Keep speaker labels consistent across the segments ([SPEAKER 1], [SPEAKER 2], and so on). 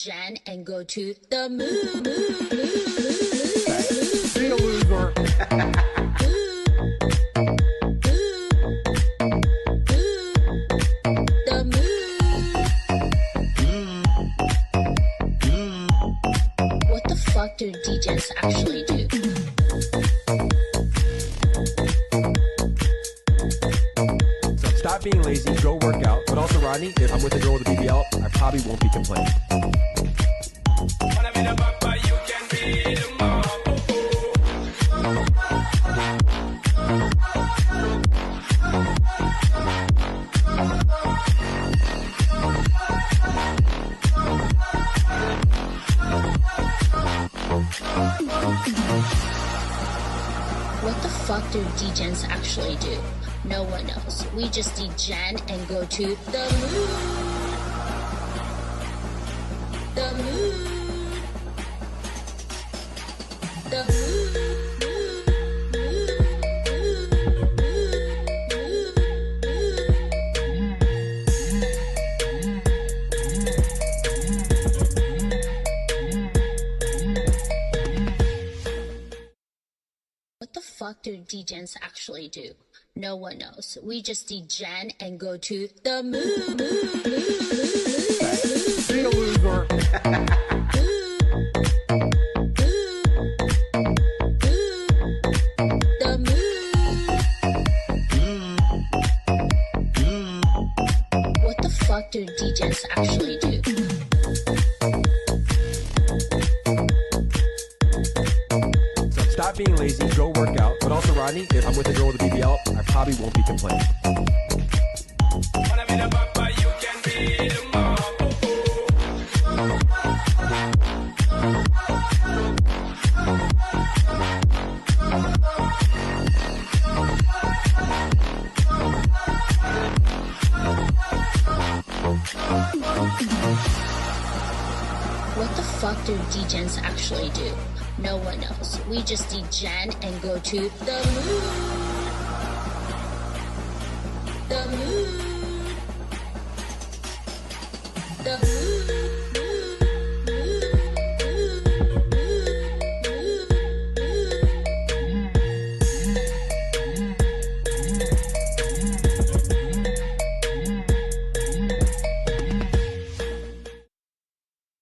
[SPEAKER 1] Jen and go to the moon.
[SPEAKER 2] Be a loser.
[SPEAKER 1] The moon. What the fuck do DJs actually do?
[SPEAKER 2] So stop being lazy, go work out. But also, Rodney, if I'm with a girl with a BBL, I probably won't be complaining.
[SPEAKER 3] Wanna be the papa, you can be the mom.
[SPEAKER 1] What the fuck do DJs actually do? No one knows. We just degen and go to the moon. The moon. The moon. What the fuck do DJs actually do? No one knows. We just degen and go to the moon.
[SPEAKER 2] Be a loser.
[SPEAKER 1] The moon. What the fuck do DJs actually do?
[SPEAKER 2] So stop being lazy, go work out. But also, Rodney, if I'm with a girl with a BBL, I probably won't be complaining.
[SPEAKER 3] Wanna be the papa, you can be the mom.
[SPEAKER 1] What the fuck do DJs actually do? No one knows. We just degen and go to the moon. The moon. The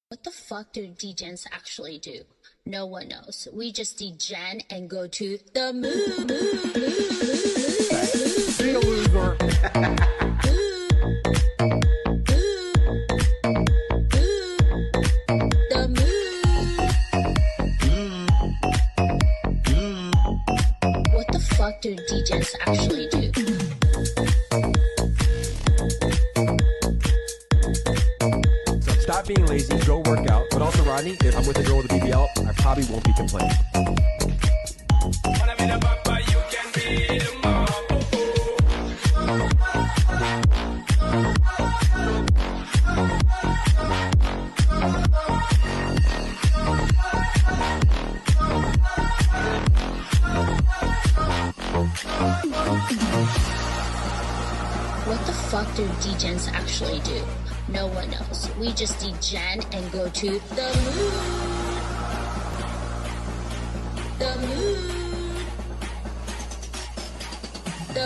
[SPEAKER 1] What the fuck do DJs actually do? No one knows. We just degen and go to the moon.
[SPEAKER 2] Be a loser.
[SPEAKER 1] The moon. What the fuck do DJs actually do?
[SPEAKER 2] So stop being lazy, go work out. But also, Rodney, if I'm with a girl with a BBL, I probably won't be complaining.
[SPEAKER 3] Wanna be the papa, you can be the mom.
[SPEAKER 1] What the fuck do DJs actually do? No one knows. We just degen and go to the moon. The moon. The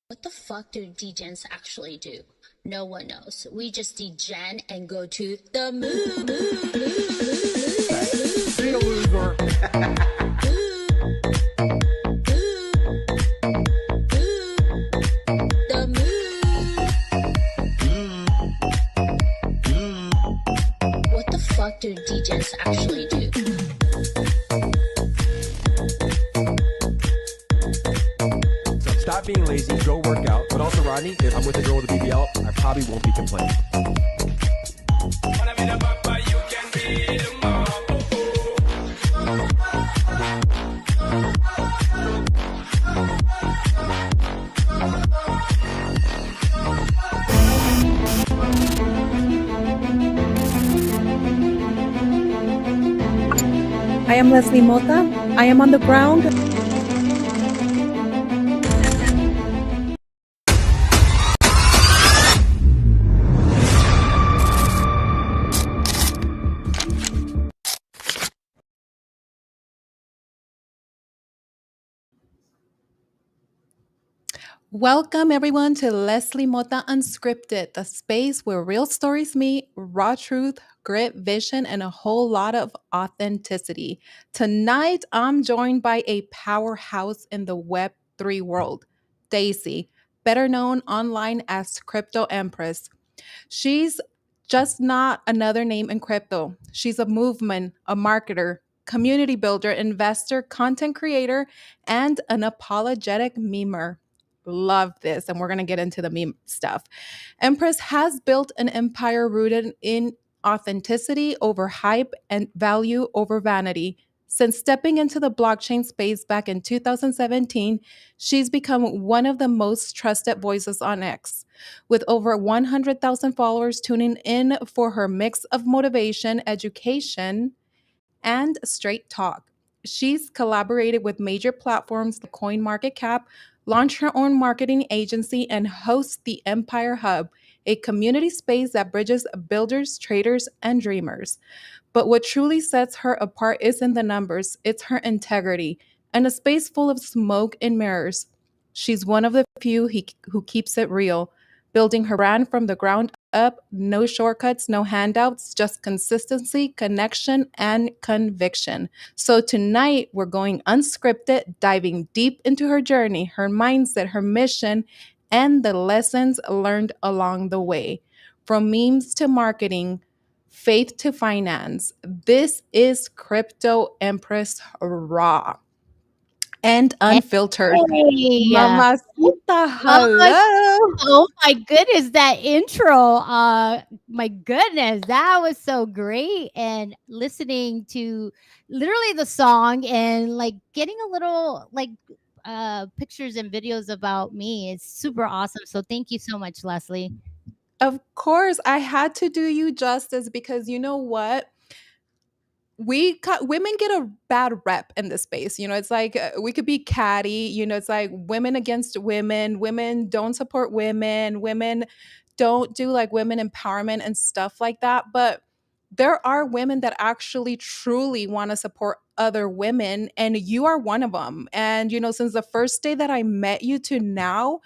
[SPEAKER 1] What the fuck do DJs actually do? No one knows. We just degen and go to the moon.
[SPEAKER 2] Be a loser.
[SPEAKER 1] The moon. What the fuck do DJs actually do?
[SPEAKER 2] So stop being lazy, go work out. But also, Rodney, if I'm with a girl with a BBL, I probably won't be complaining.
[SPEAKER 3] Wanna be the papa, you can be the mom.
[SPEAKER 4] I am Leslie Mota. I am on the ground. Welcome, everyone, to Leslie Mota Unscripted, the space where real stories meet raw truth, grit, vision, and a whole lot of authenticity. Tonight, I'm joined by a powerhouse in the Web3 world, Daisy, better known online as Crypto Empress. She's just not another name in crypto. She's a movement, a marketer, community builder, investor, content creator, and an apologetic memer. Love this. And we're going to get into the meme stuff. Empress has built an empire rooted in authenticity over hype and value over vanity. Since stepping into the blockchain space back in 2017, she's become one of the most trusted voices on X. With over 100,000 followers tuning in for her mix of motivation, education, and straight talk. She's collaborated with major platforms like CoinMarketCap, launched her own marketing agency, and hosts the Empire Hub, a community space that bridges builders, traders, and dreamers. But what truly sets her apart isn't the numbers, it's her integrity. And a space full of smoke and mirrors. She's one of the few who keeps it real, building her brand from the ground up, no shortcuts, no handouts, just consistency, connection, and conviction. So tonight, we're going unscripted, diving deep into her journey, her mindset, her mission, and the lessons learned along the way. From memes to marketing, faith to finance. This is Crypto Empress Raw and
[SPEAKER 5] Hey.
[SPEAKER 4] unfiltered. Mamacita,
[SPEAKER 5] Oh,
[SPEAKER 4] hello.
[SPEAKER 5] oh my goodness, that intro. My goodness, that was so great. And listening to literally the song and like getting a little like pictures and videos about me. It's super awesome. So thank you so much, Leslie.
[SPEAKER 4] Of course, I had to do you justice because you know what? Women get a bad rep in this space. It's like we could be catty. It's like women against women. Women don't support women. Women don't do like women empowerment and stuff like that. But there are women that actually truly want to support other women, and you are one of them. And since the first day that I met you to now,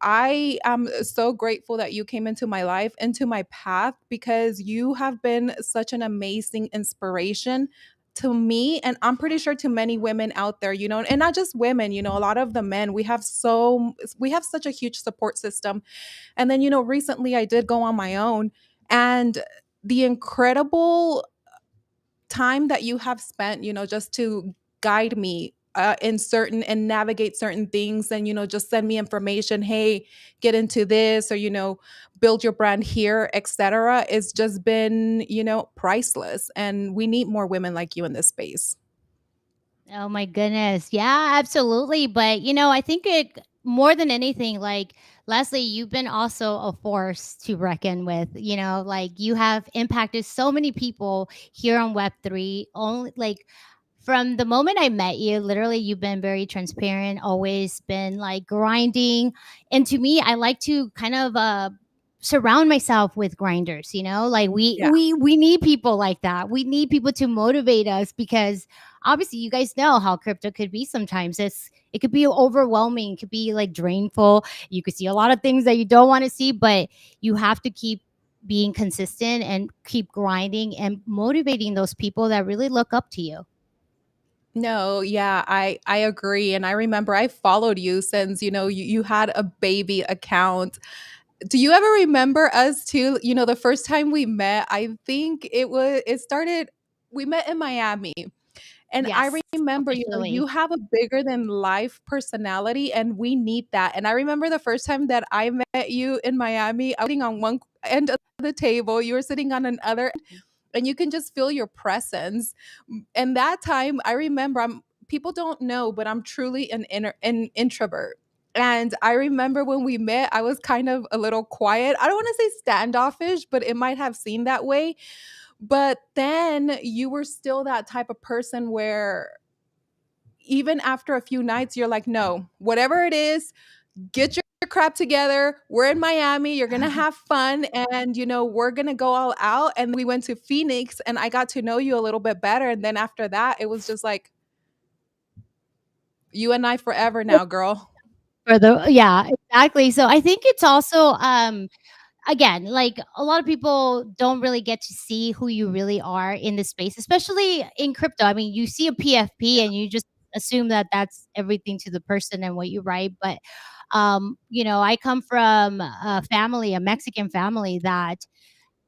[SPEAKER 4] I am so grateful that you came into my life, into my path, because you have been such an amazing inspiration to me. And I'm pretty sure to many women out there, and not just women, a lot of the men, we have such a huge support system. And then, recently I did go on my own, and the incredible time that you have spent, just to guide me in certain and navigate certain things, and just send me information. Hey, get into this, or build your brand here, etc. It's just been priceless, and we need more women like you in this space.
[SPEAKER 5] Oh my goodness. Yeah, absolutely. But I think it more than anything, like Leslie, you've been also a force to reckon with. Like you have impacted so many people here on Web3. Only like from the moment I met you, literally, you've been very transparent, always been like grinding. And to me, I like to kind of surround myself with grinders, like we
[SPEAKER 4] Yeah.
[SPEAKER 5] we we need people like that. We need people to motivate us because obviously you guys know how crypto could be sometimes. It could be overwhelming, it could be like drainful. You could see a lot of things that you don't want to see, but you have to keep being consistent and keep grinding and motivating those people that really look up to you.
[SPEAKER 4] No, yeah, I agree. And I remember I followed you since you had a baby account. Do you ever remember us too? The first time we met, I think it started, we met in Miami. And I
[SPEAKER 5] Yes,
[SPEAKER 4] remember, you
[SPEAKER 5] officially.
[SPEAKER 4] have a bigger than life personality, and we need that. And I remember the first time that I met you in Miami, I was sitting on one end of the table, you were sitting on another, and you can just feel your presence. And that time, I remember, people don't know, but I'm truly an introvert. And I remember when we met, I was kind of a little quiet. I don't want to say standoffish, but it might have seemed that way. But then you were still that type of person where even after a few nights, you're like, no, whatever it is, get your crap together. We're in Miami. You're going to have fun. And, we're going to go all out. And we went to Phoenix and I got to know you a little bit better. And then after that, it was just like, you and I forever now, girl.
[SPEAKER 5] For the yeah, exactly. So I think it's also, again, like a lot of people don't really get to see who you really are in this space, especially in crypto. I mean, you see a PFP and you just assume that that's everything to the person and what you write. But, I come from a family, a Mexican family that,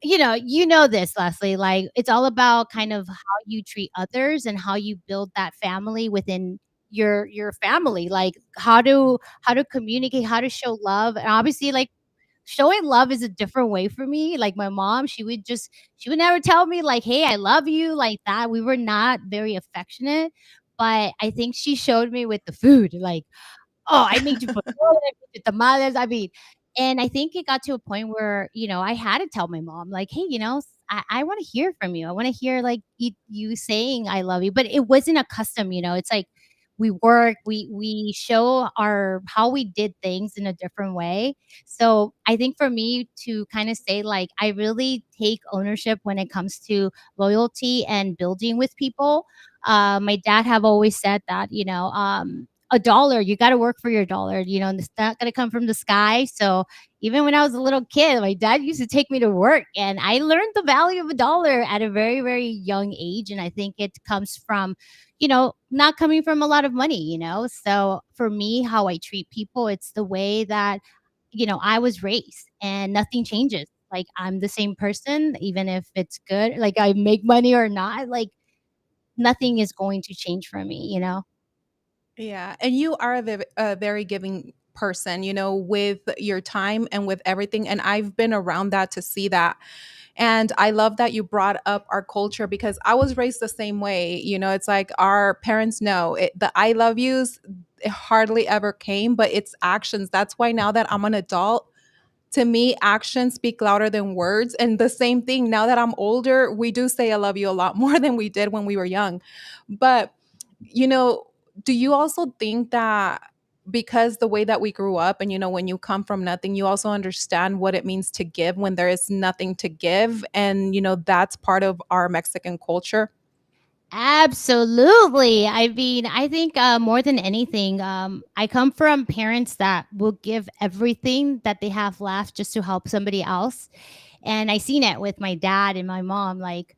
[SPEAKER 5] this, Leslie, like it's all about kind of how you treat others and how you build that family within your family, like how to communicate, how to show love. And obviously, like, showing love is a different way for me. Like my mom, she would never tell me like, "Hey, I love you," like that. We were not very affectionate, but I think she showed me with the food. Like, oh, I made you pozole, I made you tamales. I mean, and I think it got to a point where, I had to tell my mom, like, hey, I want to hear from you. I want to hear like you saying I love you. But it wasn't a custom, it's like we work, we show our how we did things in a different way. So I think for me to kind of say like I really take ownership when it comes to loyalty and building with people. My dad have always said that, a dollar, you got to work for your dollar, and it's not going to come from the sky. So even when I was a little kid, my dad used to take me to work and I learned the value of a dollar at a very, very young age. And I think it comes from, not coming from a lot of money, So for me, how I treat people, it's the way that, I was raised and nothing changes. Like I'm the same person, even if it's good, like I make money or not, like nothing is going to change for me.
[SPEAKER 4] Yeah, and you are a very giving person, with your time and with everything. And I've been around that to see that. And I love that you brought up our culture because I was raised the same way. It's like our parents know the I love yous, it hardly ever came, but it's actions. That's why now that I'm an adult, to me, actions speak louder than words. And the same thing, now that I'm older, we do say I love you a lot more than we did when we were young. But, you know, do you also think that because the way that we grew up and, when you come from nothing, you also understand what it means to give when there is nothing to give? And, that's part of our Mexican culture.
[SPEAKER 5] Absolutely. I mean, I think more than anything, I come from parents that will give everything that they have left just to help somebody else. And I seen it with my dad and my mom, like,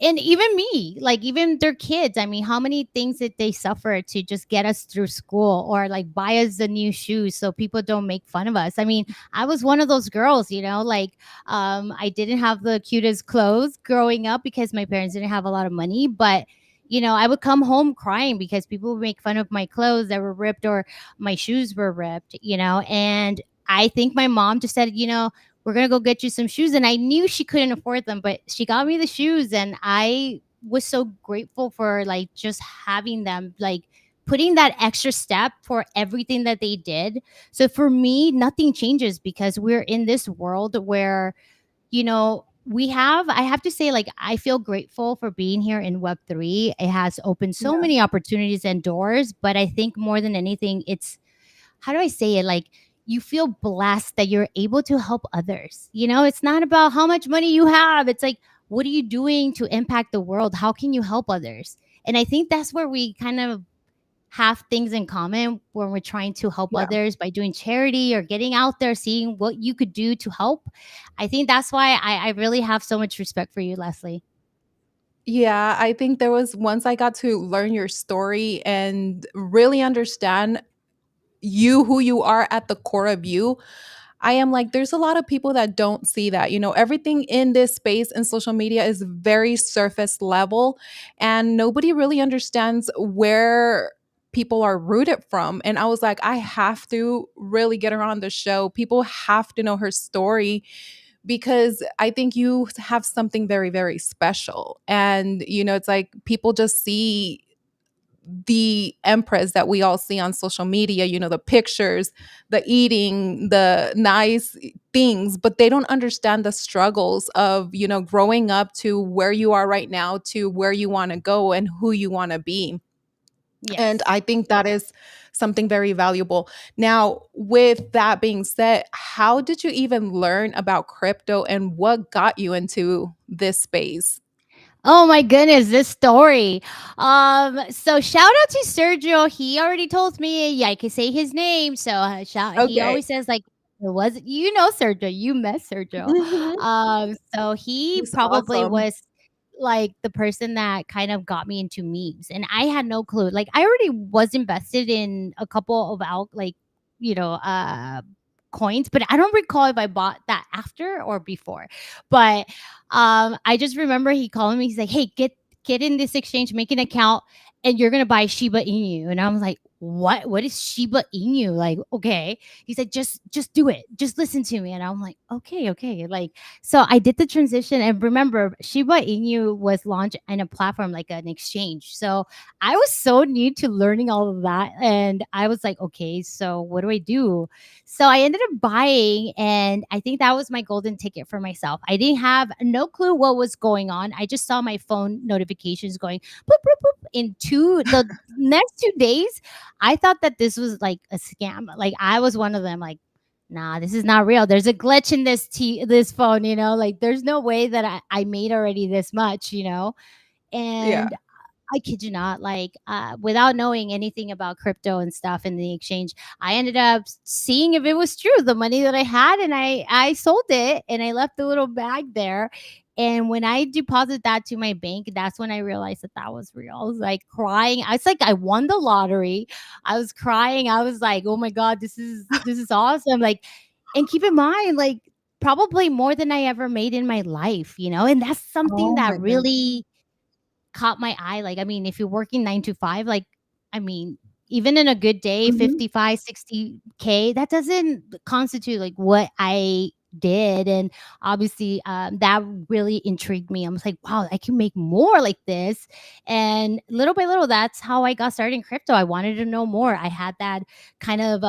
[SPEAKER 5] and even me, like even their kids. I mean, how many things did they suffer to just get us through school or like buy us the new shoes so people don't make fun of us? I mean, I was one of those girls, like, I didn't have the cutest clothes growing up because my parents didn't have a lot of money, but I would come home crying because people would make fun of my clothes that were ripped or my shoes were ripped, and I think my mom just said, we're gonna go get you some shoes. And I knew she couldn't afford them, but she got me the shoes and I was so grateful for like just having them, like putting that extra step for everything that they did. So for me, nothing changes because we're in this world where, I have to say, like, I feel grateful for being here in Web3. It has opened so
[SPEAKER 4] Yeah.
[SPEAKER 5] many opportunities and doors, but I think more than anything, it's how do I say it? Like you feel blessed that you're able to help others. It's not about how much money you have. It's like, what are you doing to impact the world? How can you help others? And I think that's where we kind of have things in common when we're trying to help
[SPEAKER 4] Yeah.
[SPEAKER 5] others by doing charity or getting out there, seeing what you could do to help. I think that's why I really have so much respect for you, Leslie.
[SPEAKER 4] Yeah, I think there was once I got to learn your story and really understand you, who you are at the core of you. I am like, there's a lot of people that don't see that. Everything in this space and social media is very surface level, and nobody really understands where people are rooted from. And I was like, I have to really get her on the show. People have to know her story because I think you have something very, very special. And, it's like people just see the Empress that we all see on social media, the pictures, the eating, the nice things, but they don't understand the struggles of, growing up to where you are right now to where you want to go and who you want to be. And
[SPEAKER 5] Yes.
[SPEAKER 4] I think that is something very valuable. Now, with that being said, how did you even learn about crypto and what got you into this space?
[SPEAKER 5] Oh my goodness, this story. So shout out to Sergio. He already told me, yeah, I can say his name. So shout. He
[SPEAKER 4] Okay.
[SPEAKER 5] always says like, it was you know Sergio. You met Sergio.
[SPEAKER 4] Mhm.
[SPEAKER 5] So he
[SPEAKER 4] He's
[SPEAKER 5] probably
[SPEAKER 4] awesome.
[SPEAKER 5] was like the person that kind of got me into memes, and I had no clue. Like I already was invested in a couple of you know, uh, coins, but I don't recall if I bought that after or before. But I just remember he calling me. He's like, "Hey, get in this exchange, make an account, and you're gonna buy Shiba Inu." And I was like, "What? What is Shiba Inu?" Like, okay. He's like, "Just do it. Just listen to me." And I'm like, "Okay, okay." Like, so I did the transition, and remember, Shiba Inu was launched in a platform like an exchange. So I was so new to learning all of that, and I was like, "Okay, so what do I do?" So I ended up buying, and I think that was my golden ticket for myself. I didn't have no clue what was going on. I just saw my phone notifications going boop, boop, boop. In the next 2 days, I thought that this was like a scam. Like I was one of them. Like, nah, this is not real. There's a glitch in this phone. Like there's no way that I made already this much.
[SPEAKER 4] Yeah.
[SPEAKER 5] And I kid you not, like, without knowing anything about crypto and stuff in the exchange, I ended up seeing if it was true, the money that I had, and I sold it and I left the little bag there. And when I deposited that to my bank, that's when I realized that that was real. I was like crying. I was like, I won the lottery. I was crying. I was like, oh my God, this is awesome. Like, and keep in mind, like, probably more than I ever made in my life. And that's something
[SPEAKER 4] Oh
[SPEAKER 5] that
[SPEAKER 4] my goodness.
[SPEAKER 5] really caught my eye. Like, I mean, if you're working 9 to 5, like, I mean, even in a good day,
[SPEAKER 4] Mhm.
[SPEAKER 5] 55, 60K, that doesn't constitute like what I did. And obviously, that really intrigued me. I was like, wow, I can make more like this. And little by little, that's how I got started in crypto. I wanted to know more. I had that kind of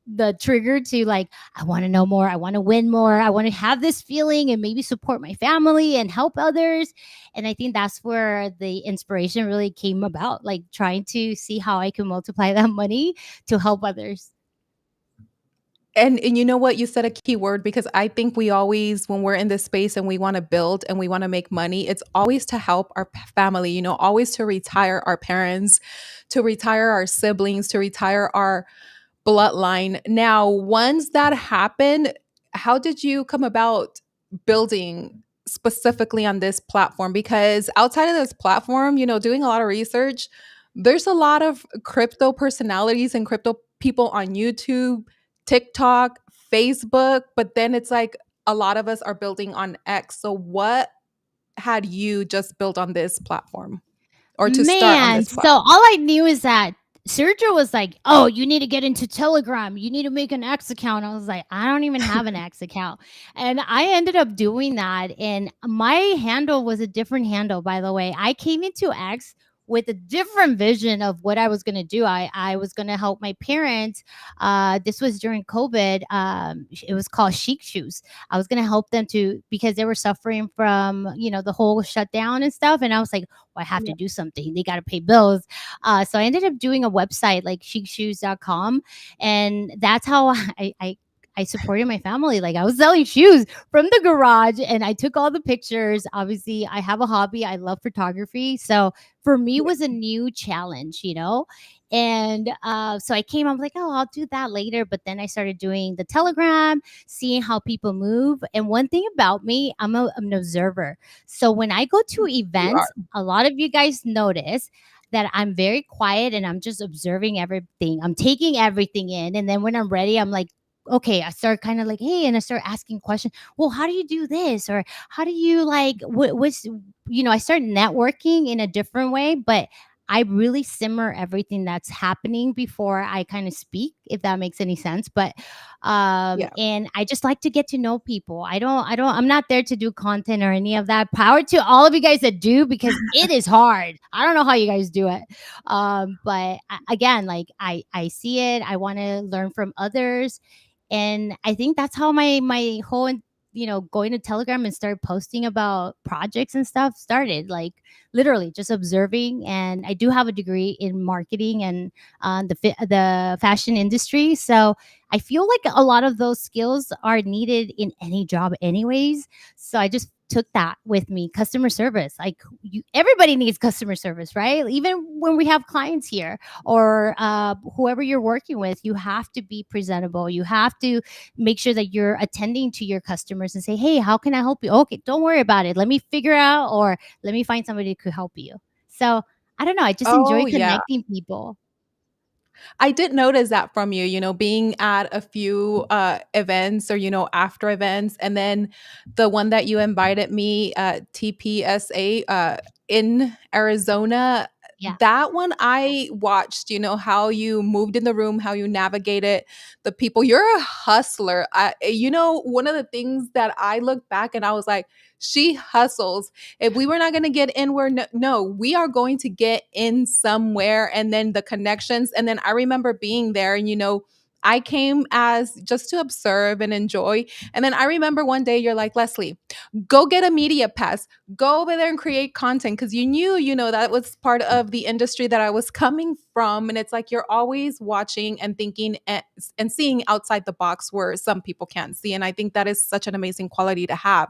[SPEAKER 5] the trigger to like, I want to know more. I want to win more. I want to have this feeling and maybe support my family and help others. And I think that's where the inspiration really came about, like trying to see how I can multiply that money to help others.
[SPEAKER 4] And you know what? You said a key word because I think we always, when we're in this space and we want to build and we want to make money, it's always to help our family, always to retire our parents, to retire our siblings, to retire our bloodline. Now, once that happened, how did you come about building specifically on this platform? Because outside of this platform, doing a lot of research, there's a lot of crypto personalities and crypto people on YouTube, TikTok, Facebook, but then it's like a lot of us are building on X. So, what had you just built on this platform or to start on
[SPEAKER 5] Man,
[SPEAKER 4] this
[SPEAKER 5] so
[SPEAKER 4] platform?
[SPEAKER 5] all I knew is that Sergio was like, "Oh, you need to get into Telegram. You need to make an X account." I was like, "I don't even have an X account." And I ended up doing that. And my handle was a different handle, by the way. I came into X with a different vision of what I was going to do. I was going to help my parents. This was during COVID. It was called Chic Shoes. I was going to help them because they were suffering from, the whole shutdown and stuff. And I was like, I have to
[SPEAKER 4] Yeah.
[SPEAKER 5] do something. They got to pay bills. So I ended up doing a website like chicshoes.com. And that's how I supported my family. Like I was selling shoes from the garage and I took all the pictures. Obviously, I have a hobby. I love photography. So for me, it was a new challenge. And so I came, I was like, oh, I'll do that later. But then I started doing the Telegram, seeing how people move. And one thing about me, I'm an observer. So when I go to
[SPEAKER 4] You are.
[SPEAKER 5] events, a lot of you guys notice that I'm very quiet and I'm just observing everything. I'm taking everything in. And then when I'm ready, I'm like, okay, I start kind of like, hey, and I start asking questions. Well, how do you do this? Or how do you like, I start networking in a different way, but I really simmer everything that's happening before I kind of speak, if that makes any sense. But
[SPEAKER 4] Yeah.
[SPEAKER 5] and I just like to get to know people. I'm not there to do content or any of that. Power to all of you guys that do, because it is hard. I don't know how you guys do it. But again, like I see it. I want to learn from others, and I think that's how my whole, going to Telegram and start posting about projects and stuff started. Like literally just observing. And I do have a degree in marketing and the fashion industry, so I feel like a lot of those skills are needed in any job anyways. So I just took that with me. Customer service, like everybody needs customer service, right? Even when we have clients here, or whoever you're working with, you have to be presentable. You have to make sure that you're attending to your customers and say, hey, how can I help you? Okay, don't worry about it, let me figure out, or let me find somebody who could help you. So I don't know, I just enjoy
[SPEAKER 4] Oh, yeah.
[SPEAKER 5] connecting people.
[SPEAKER 4] I did notice that from you, being at a few events or, after events. And then the one that you invited me, TPSA in Arizona,
[SPEAKER 5] Yeah.
[SPEAKER 4] that one I watched, how you moved in the room, how you navigated the people. You're a hustler. One of the things that I look back and I was like, she hustles. If we were not going to get in, no, we are going to get in somewhere. And then the connections. And then I remember being there and, I came as just to observe and enjoy. And then I remember one day you're like, Leslie, go get a media pass, go over there and create content. Cause you knew, that was part of the industry that I was coming from. And it's like you're always watching and thinking and seeing outside the box where some people can't see. And I think that is such an amazing quality to have.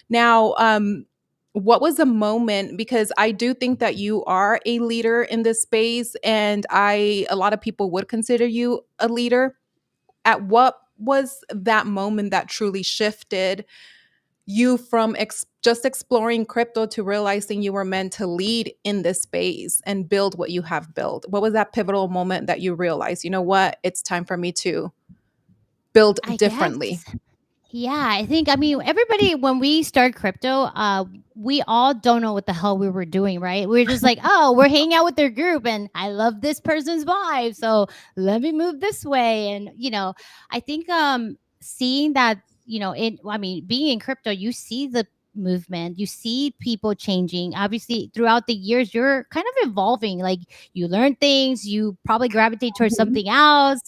[SPEAKER 4] Now, what was a moment, because I do think that you are a leader in this space and a lot of people would consider you a leader. At what was that moment that truly shifted you from just exploring crypto to realizing you were meant to lead in this space and build what you have built? What was that pivotal moment that you realized, you know what, it's time for me to build
[SPEAKER 5] I
[SPEAKER 4] differently?
[SPEAKER 5] guess. Yeah, I mean, everybody, when we start crypto, we all don't know what the hell we were doing, right? We're just like, oh, we're hanging out with their group and I love this person's vibe. So let me move this way. And, I think seeing that, I mean, being in crypto, you see the movement, you see people changing. Obviously, throughout the years, you're kind of evolving. Like you learn things, you probably gravitate towards
[SPEAKER 4] Mhm.
[SPEAKER 5] something else.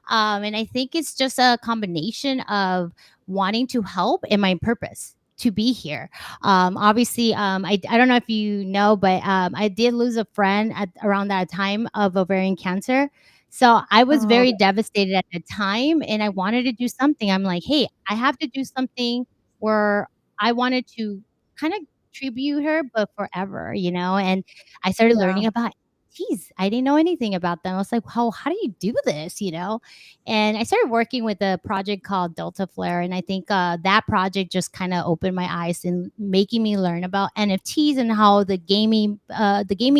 [SPEAKER 5] And I think it's just a combination of wanting to help and my purpose to be here. Obviously, I don't know if you know, but I did lose a friend at around that time of ovarian cancer. So I was
[SPEAKER 4] Oh,
[SPEAKER 5] very devastated at the time and I wanted to do something. I'm like, hey, I have to do something where I wanted to kind of tribute her, but forever. And I started
[SPEAKER 4] yeah.
[SPEAKER 5] learning about geez, I didn't know anything about them. I was like, how do you do this? And I started working with a project called Delta Flare, and I think that project just kind of opened my eyes and making me learn about NFTs and how the gaming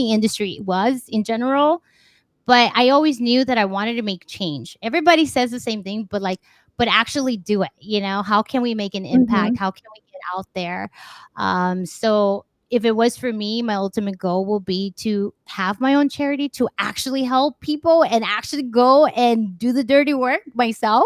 [SPEAKER 5] industry was in general. But I always knew that I wanted to make change. Everybody says the same thing, but actually do it. How can we make an impact?
[SPEAKER 4] Mhm.
[SPEAKER 5] How can we get out there? So if it was for me, my ultimate goal will be to have my own charity, to actually help people and actually go and do the dirty work myself,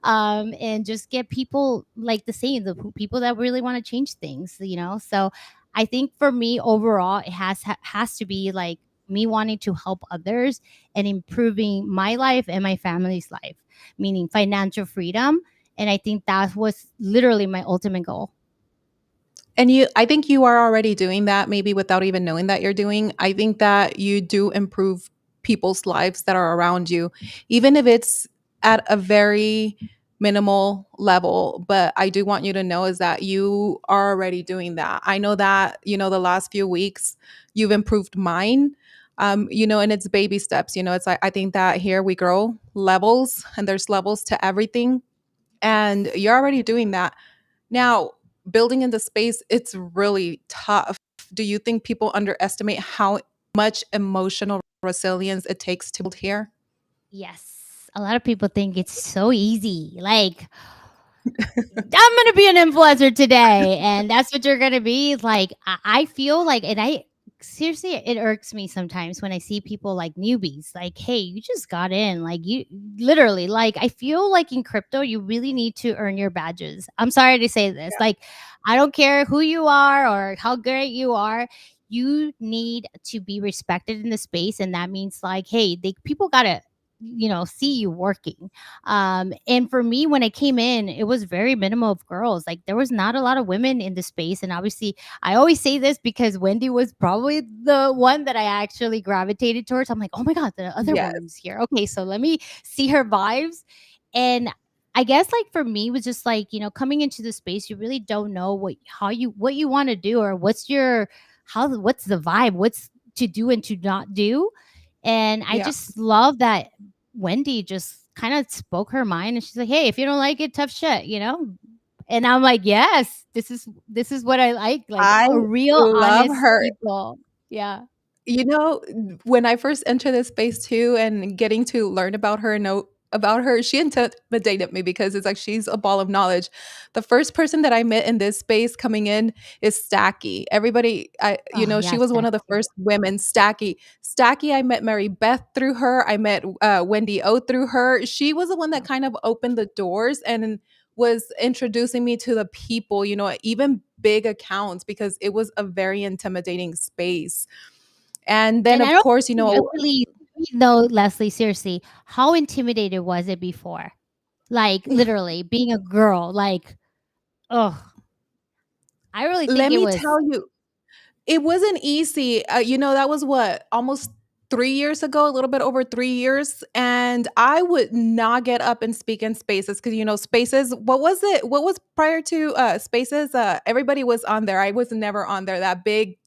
[SPEAKER 5] and just get people like the people that really want to change things. So I think for me overall, it has to be like me wanting to help others and improving my life and my family's life, meaning financial freedom. And I think that was literally my ultimate goal.
[SPEAKER 4] And I think you are already doing that, maybe without even knowing that you're doing. I think that you do improve people's lives that are around you, even if it's at a very minimal level. But I do want you to know is that you are already doing that. I know that, the last few weeks you've improved mine. And it's baby steps. It's like I think that here we grow levels and there's levels to everything. And you're already doing that. Now, building in the space, it's really tough. Do you think people underestimate how much emotional resilience it takes to build here?
[SPEAKER 5] Yes. A lot of people think it's so easy. Like, I'm gonna be an influencer today, and that's what you're gonna be. Like, I feel like, and I seriously, it irks me sometimes when I see people like newbies. Like, hey, you just got in. Like, you literally, like, I feel like in crypto, you really need to earn your badges. I'm sorry to say this. Like, I don't care who you are or how great you are. You need to be respected in the space. And that means, like, hey, people got to, see you working. And for me, when I came in, it was very minimal of girls. Like, there was not a lot of women in the space. And obviously, I always say this because Wendy was probably the one that I actually gravitated towards. I'm like, oh my God, the other
[SPEAKER 4] Yes.
[SPEAKER 5] woman's here. Okay, so let me see her vibes. And I guess like for me was just like, coming into the space, you really don't know what you want to do or what's the vibe, what's to do and to not do. And I
[SPEAKER 4] Yeah.
[SPEAKER 5] just love that Wendy just kind of spoke her mind and she's like, hey, if you don't like it, tough shit. And I'm like, yes, this is what I like
[SPEAKER 4] I
[SPEAKER 5] a real
[SPEAKER 4] love
[SPEAKER 5] honest
[SPEAKER 4] her.
[SPEAKER 5] people. Yeah.
[SPEAKER 4] You know, when I first entered this space too and getting to learn about her and know about her, she intimidated me because it's like she's a ball of knowledge. The first person that I met in this space coming in is Stacky. Everybody,
[SPEAKER 5] Oh
[SPEAKER 4] she
[SPEAKER 5] yeah,
[SPEAKER 4] was one of the
[SPEAKER 5] Stacky.
[SPEAKER 4] first women. Stacky, I met Mary Beth through her. I met Wendy O through her. She was the one that kind of opened the doors and was introducing me to the people, even big accounts because it was a very intimidating space. And then,
[SPEAKER 5] And I
[SPEAKER 4] of
[SPEAKER 5] don't
[SPEAKER 4] course,
[SPEAKER 5] really know, Leslie, seriously, how intimidated was it before? Like literally being a girl, like, oh, I really think
[SPEAKER 4] let
[SPEAKER 5] it
[SPEAKER 4] me
[SPEAKER 5] was.
[SPEAKER 4] tell you, it wasn't easy. That was what, almost 3 years ago, a little bit over 3 years. And I would not get up and speak in spaces because, spaces, what was it? What was prior to spaces? Everybody was on there. I was never on there. That big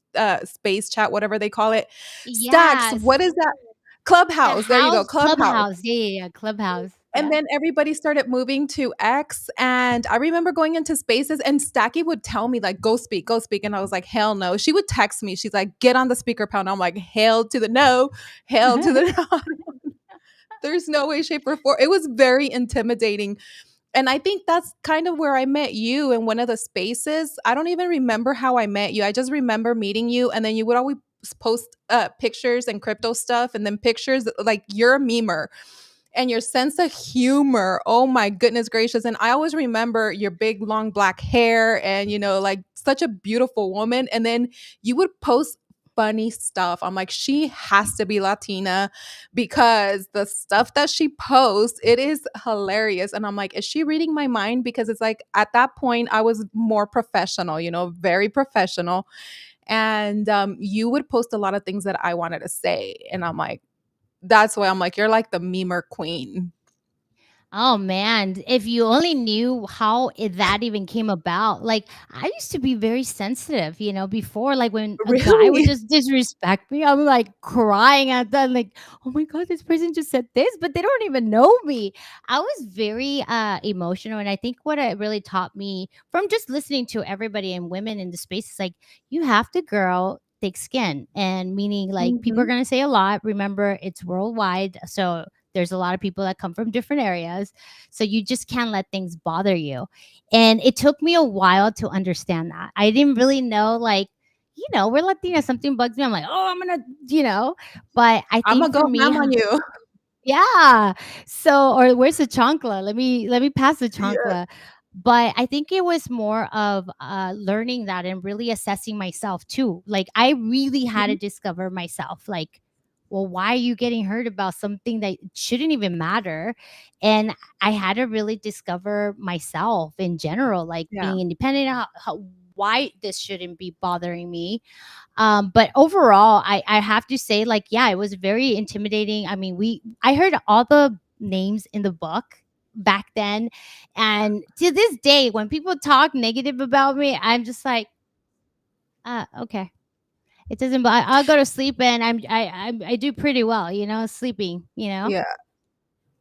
[SPEAKER 4] space chat, whatever they call it. Stacks,
[SPEAKER 5] Yes.
[SPEAKER 4] what is that?
[SPEAKER 5] The
[SPEAKER 4] Clubhouse. There you go.
[SPEAKER 5] house,
[SPEAKER 4] Clubhouse.
[SPEAKER 5] Clubhouse. Yeah, yeah, yeah, Clubhouse.
[SPEAKER 4] And
[SPEAKER 5] Yeah.
[SPEAKER 4] then everybody started moving to X. And I remember going into spaces and Stacky would tell me, like, go speak, go speak. And I was like, hell no. She would text me. She's like, get on the speaker pound. I'm like, hell to the no, hell to the no. There's no way, shape, or form. It was very intimidating. And I think that's kind of where I met you in one of the spaces. I don't even remember how I met you. I just remember meeting you. And then you would always post pictures and crypto stuff and then pictures like you're a memer and your sense of humor. Oh my goodness gracious. And I always remember your big long black hair and like such a beautiful woman. And then you would post funny stuff. I'm like, she has to be Latina because the stuff that she posts, it is hilarious. And I'm like, is she reading my mind? Because it's like at that point I was more professional, very professional. And you would post a lot of things that I wanted to say. And I'm like, that's why I'm like, you're like the memer queen.
[SPEAKER 5] Oh man, if you only knew how that even came about. Like I used to be very sensitive, before like when a guy would
[SPEAKER 4] Really?
[SPEAKER 5] just disrespect me, I'm like crying at that like, "Oh my god, this person just said this, but they don't even know me." I was very emotional and I think what it really taught me from just listening to everybody and women in the space is like you have to girl thick skin and meaning like people are
[SPEAKER 4] Mhm.
[SPEAKER 5] going to say a lot. Remember, it's worldwide. So there's a lot of people that come from different areas. So you just can't let things bother you. And it took me a while to understand that. I didn't really know, like, we're Latina, something bugs me. I'm like, oh, I'm going to, but I
[SPEAKER 4] Imma
[SPEAKER 5] think
[SPEAKER 4] go
[SPEAKER 5] for me,
[SPEAKER 4] ham on you.
[SPEAKER 5] yeah. So, or where's the chancla? Let me pass the
[SPEAKER 4] Yeah.
[SPEAKER 5] chancla. But I think it was more of learning that and really assessing myself too. Like I really had to
[SPEAKER 4] Mhm.
[SPEAKER 5] discover myself. Like, well, why are you getting hurt about something that shouldn't even matter? And I had to really discover myself in general, like
[SPEAKER 4] Yeah.
[SPEAKER 5] being independent, why this shouldn't be bothering me. But overall, I have to say, like, yeah, it was very intimidating. I mean, I heard all the names in the book back then, and to this day, when people talk negative about me, I'm just like, okay, it doesn't. But I'll go to sleep, and I do pretty well, sleeping.
[SPEAKER 4] Yeah.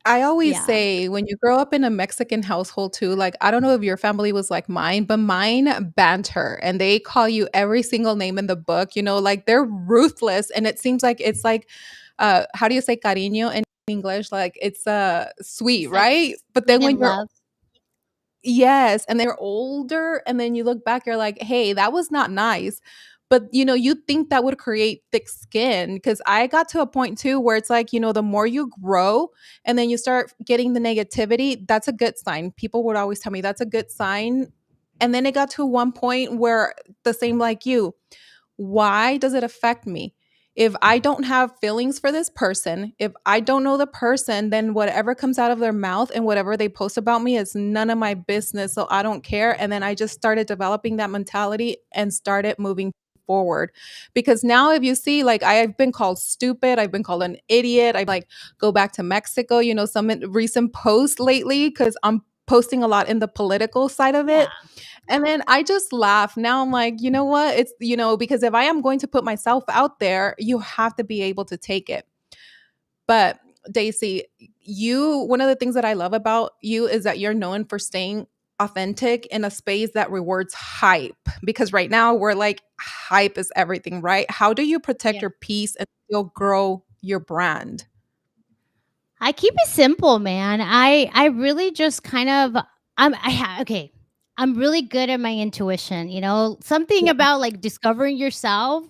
[SPEAKER 4] I always
[SPEAKER 5] Yeah.
[SPEAKER 4] say when you grow up in a Mexican household too, like, I don't know if your family was like mine, but mine banter and they call you every single name in the book, like they're ruthless. And it seems like it's like, how do you say cariño in English? Like it's sweet,
[SPEAKER 5] It's like
[SPEAKER 4] right? But
[SPEAKER 5] sweet
[SPEAKER 4] then
[SPEAKER 5] and
[SPEAKER 4] when you're
[SPEAKER 5] love.
[SPEAKER 4] yes, and they're older and then you look back, you're like, hey, that was not nice. But you think that would create thick skin, because I got to a point too where it's like, the more you grow and then you start getting the negativity, that's a good sign. People would always tell me that's a good sign. And then it got to one point where, the same like you, why does it affect me? If I don't have feelings for this person, if I don't know the person, then whatever comes out of their mouth and whatever they post about me is none of my business. So I don't care. And then I just started developing that mentality and started moving forward. Because now, if you see, like, I've been called stupid, I've been called an idiot. I like go back to Mexico, some recent posts lately, because I'm posting a lot in the political side of
[SPEAKER 5] Yeah.
[SPEAKER 4] it. And then I just laugh. Now I'm like, you know what? It's, because if I am going to put myself out there, you have to be able to take it. But Daisy, one of the things that I love about you is that you're known for staying authentic in a space that rewards hype. Because right now we're like, hype is everything, right? How do you protect
[SPEAKER 5] Yeah.
[SPEAKER 4] your peace and still grow your brand?
[SPEAKER 5] I keep it simple, man. I really just kind of okay. I'm really good at my intuition, Something
[SPEAKER 4] Yeah.
[SPEAKER 5] about like discovering yourself.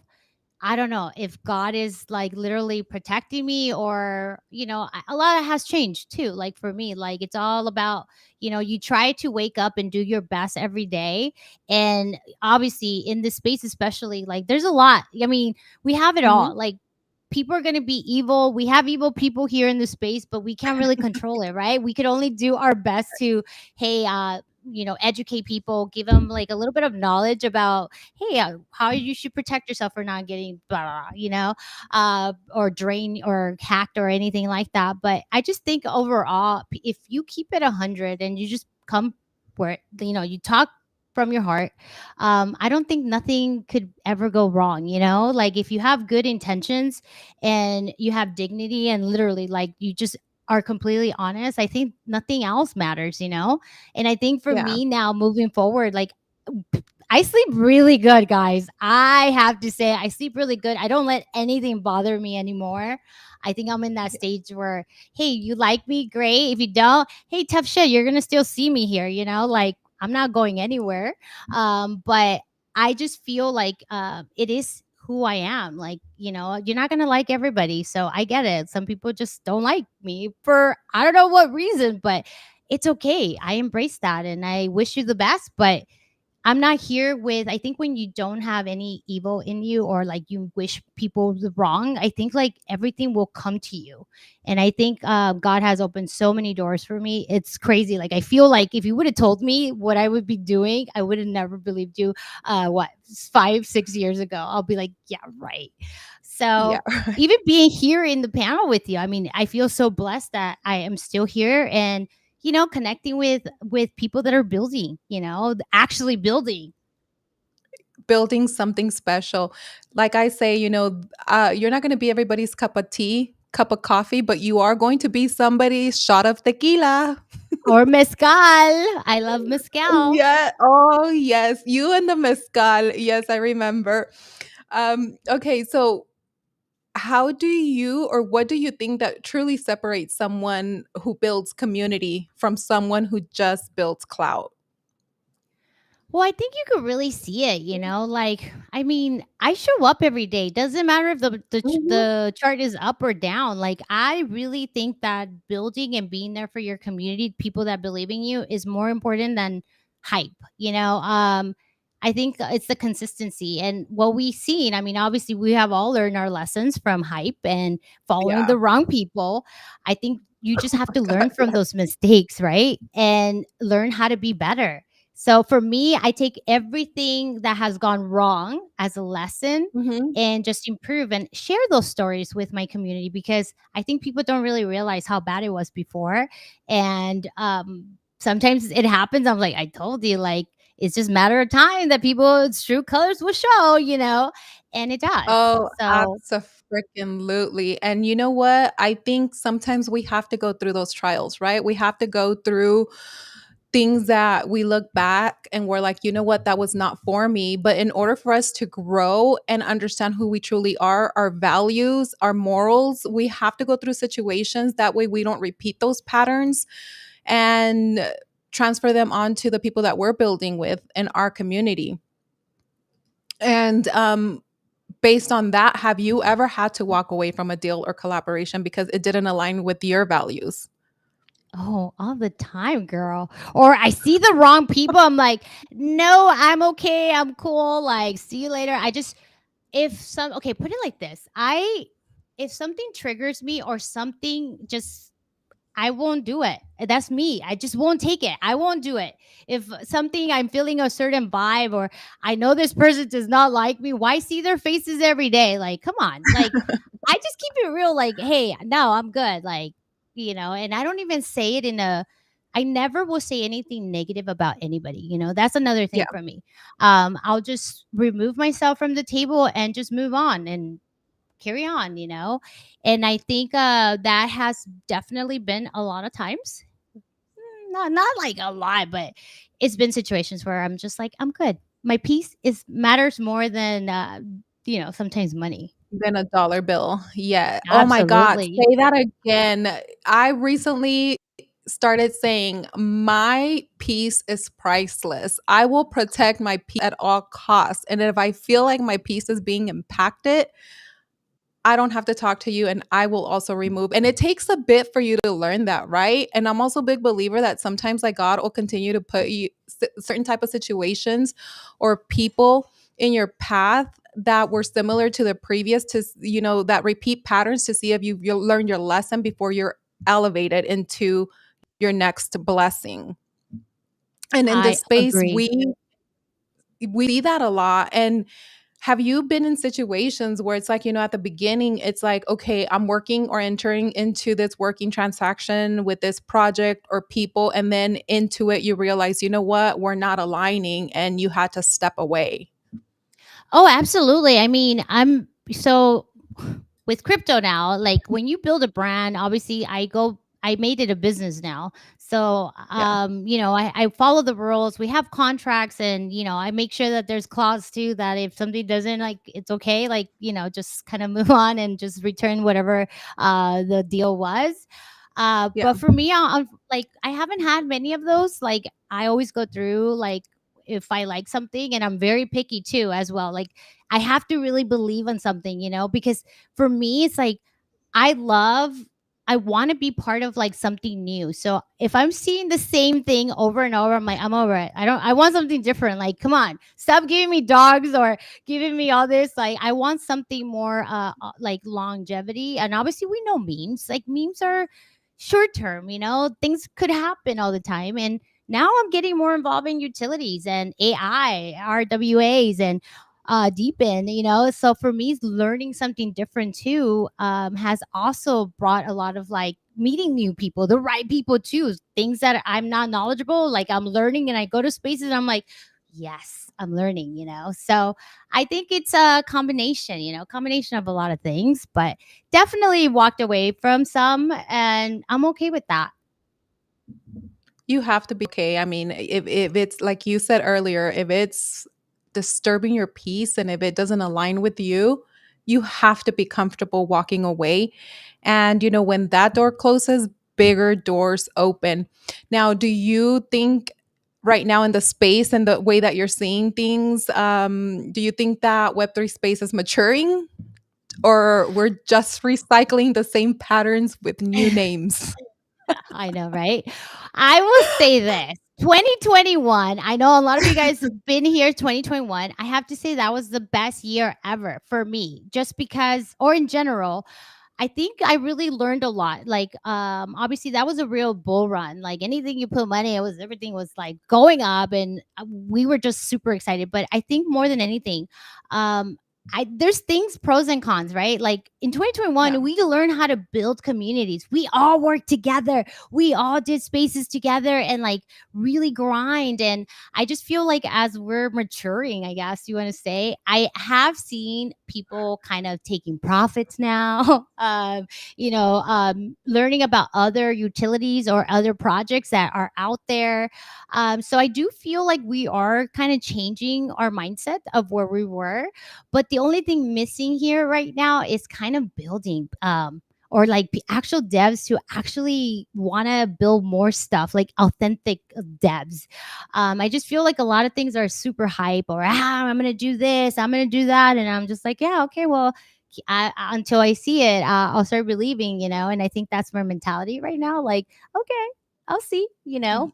[SPEAKER 5] I don't know if God is like literally protecting me, or, a lot has changed too. Like for me, like it's all about, you try to wake up and do your best every day. And obviously in this space, especially, like there's a lot. I mean, we have it all.
[SPEAKER 4] Hmm.
[SPEAKER 5] Like people are going to be evil. We have evil people here in the space, but we can't really control it, right? We could only do our best to, hey, educate people, give them like a little bit of knowledge about, hey, how you should protect yourself for not getting blah, blah, blah, or drained or hacked or anything like that. But I just think overall, if you keep it 100 and you just come where, you talk from your heart, I don't think nothing could ever go wrong, like if you have good intentions and you have dignity and literally like you just are completely honest, I think nothing else matters, and I think for
[SPEAKER 4] Yeah.
[SPEAKER 5] me now moving forward, like I sleep really good, guys. I have to say, I sleep really good. I don't let anything bother me anymore. I think I'm in that stage where, hey, you like me? Great. If you don't, hey, tough shit, you're going to still see me here, Like I'm not going anywhere. But I just feel like it is who I am. Like, you're not going to like everybody. So I get it. Some people just don't like me for I don't know what reason, but it's okay. I embrace that and I wish you the best. But I'm not here with, I think when you don't have any evil in you or like you wish people the wrong, I think like everything will come to you. And I think God has opened so many doors for me. It's crazy. Like I feel like if you would have told me what I would be doing, I would have never believed you. What, 5, 6 years ago? I'll be like, yeah, right.
[SPEAKER 4] Yeah.
[SPEAKER 5] So even being here in the panel with you, I mean, I feel so blessed that I am still here and connecting with people that are building, actually building.
[SPEAKER 4] Building something special. Like I say, you're not going to be everybody's cup of tea, cup of coffee, but you are going to be somebody's shot of tequila.
[SPEAKER 5] Or mezcal. I love mezcal.
[SPEAKER 4] Yeah. Oh, yes. You and the mezcal. Yes, I remember. Okay. So, how do you, or what do you think that truly separates someone who builds community from someone who just builds clout?
[SPEAKER 5] Well, I think you could really see it, like I mean, I show up every day. Doesn't matter if
[SPEAKER 4] Mhm.
[SPEAKER 5] the chart is up or down. Like I really think that building and being there for your community, people that believe in you is more important than hype, I think it's the consistency and what we've seen. I mean, obviously we have all learned our lessons from hype and following
[SPEAKER 4] Yeah.
[SPEAKER 5] the wrong people. I think you just
[SPEAKER 4] Oh
[SPEAKER 5] have
[SPEAKER 4] my
[SPEAKER 5] to
[SPEAKER 4] God.
[SPEAKER 5] learn from
[SPEAKER 4] Yes.
[SPEAKER 5] those mistakes, right? And learn how to be better. So for me, I take everything that has gone wrong as a lesson
[SPEAKER 4] Mhm.
[SPEAKER 5] and just improve and share those stories with my community because I think people don't really realize how bad it was before. And sometimes it happens. I'm like, I told you, like, it's just a matter of time that people's true colors will show, and it does.
[SPEAKER 4] Oh,
[SPEAKER 5] So
[SPEAKER 4] abso-freaking-lutely, and you know what? I think sometimes we have to go through those trials, right? We have to go through things that we look back and we're like, "You know what? That was not for me." But in order for us to grow and understand who we truly are, our values, our morals, we have to go through situations. That way we don't repeat those patterns and transfer them on to the people that we're building with in our community. And based on that, have you ever had to walk away from a deal or collaboration because it didn't align with your values?
[SPEAKER 5] Oh, all the time, girl. Or I see the wrong people. I'm like, no, I'm okay. I'm cool. Like, see you later. I just, if some, okay, put it like this. If something triggers me or something just, I won't do it. That's me. I just won't take it. I won't do it. If something I'm feeling a certain vibe or I know this person does not like me, why see their faces every day? Like, come on. Like, I just keep it real. Like, hey, no, I'm good. Like, and I don't even say it I never will say anything negative about anybody. That's another
[SPEAKER 4] Yeah.
[SPEAKER 5] thing for me. I'll just remove myself from the table and just move on and carry on. And I think that has definitely been a lot of times. Not like a lot, but it's been situations where I'm just like, I'm good. My peace is matters more than sometimes money.
[SPEAKER 4] Than a dollar bill. Yeah. Oh my god,
[SPEAKER 5] Absolutely.
[SPEAKER 4] say that again. I recently started saying, "My peace is priceless. I will protect my peace at all costs, and if I feel like my peace is being impacted, I don't have to talk to you and I will also remove." And it takes a bit for you to learn that, right? And I'm also a big believer that sometimes like God will continue to put you certain type of situations or people in your path that were similar to the previous that repeat patterns to see if you learned your lesson before you're elevated into your next blessing. And in
[SPEAKER 5] I
[SPEAKER 4] this space
[SPEAKER 5] agree.
[SPEAKER 4] we see that a lot. And have you been in situations where it's like, at the beginning, it's like, okay, I'm working or entering into this working transaction with this project or people, and then into it, you realize, you know what, we're not aligning, and you had to step away?
[SPEAKER 5] Oh, absolutely. I mean, I'm so with crypto now, like when you build a brand, obviously I made it a business now. So
[SPEAKER 4] Yeah.
[SPEAKER 5] I follow the rules. We have contracts and I make sure that there's clause too that if something doesn't like it's okay, like, just kind of move on and just return whatever the deal was.
[SPEAKER 4] Yeah.
[SPEAKER 5] But for me, I'm like I haven't had many of those. Like I always go through like if I like something and I'm very picky too as well. Like I have to really believe in something, because for me it's like I love I want to be part of like something new. So if I'm seeing the same thing over and over, I'm like, I'm over it. I want something different. Like, come on, stop giving me dogs or giving me all this. Like, I want something more like longevity. And obviously we know memes. Like memes are short term, things could happen all the time. And now I'm getting more involved in utilities and AI, RWAs, and deepen. So for me, learning something different too has also brought a lot of like meeting new people, the right people too, things that I'm not knowledgeable. Like I'm learning, and I go to spaces, and I'm like, yes, I'm learning. So I think it's a combination, combination of a lot of things, but definitely walked away from some, and I'm okay with that.
[SPEAKER 4] You have to be okay. I mean, if it's like you said earlier, if it's disturbing your peace and if it doesn't align with you, you have to be comfortable walking away. And when that door closes, bigger doors open. Now, do you think right now in the space and the way that you're seeing things, do you think that Web3 space is maturing, or we're just recycling the same patterns with new names?
[SPEAKER 5] I know, right? I will say this 2021. I know a lot of you guys have been here 2021. I have to say that was the best year ever for me, just because, or in general, I think I really learned a lot. Like, obviously that was a real bull run. Like anything you put money, everything was like going up, and we were just super excited. But I think more than anything, um, there's things pros and cons, right? Like in
[SPEAKER 4] Yeah.
[SPEAKER 5] 2021, we learned how to build communities. We all worked together. We all did spaces together and like really grind. And I just feel like as we're maturing, I guess you want to say, I have seen people kind of taking profits now, learning about other utilities or other projects that are out there. So I do feel like we are kind of changing our mindset of where we were. But the only thing missing here right now is kind of building. or like actual devs to actually want to build more stuff, like authentic devs. I just feel like a lot of things are super hype, or I'm gonna do this, I'm gonna do that, and I'm just like, yeah, okay, well, until I see it, I'll start believing, and I think that's my mentality right now. Like, okay, I'll see,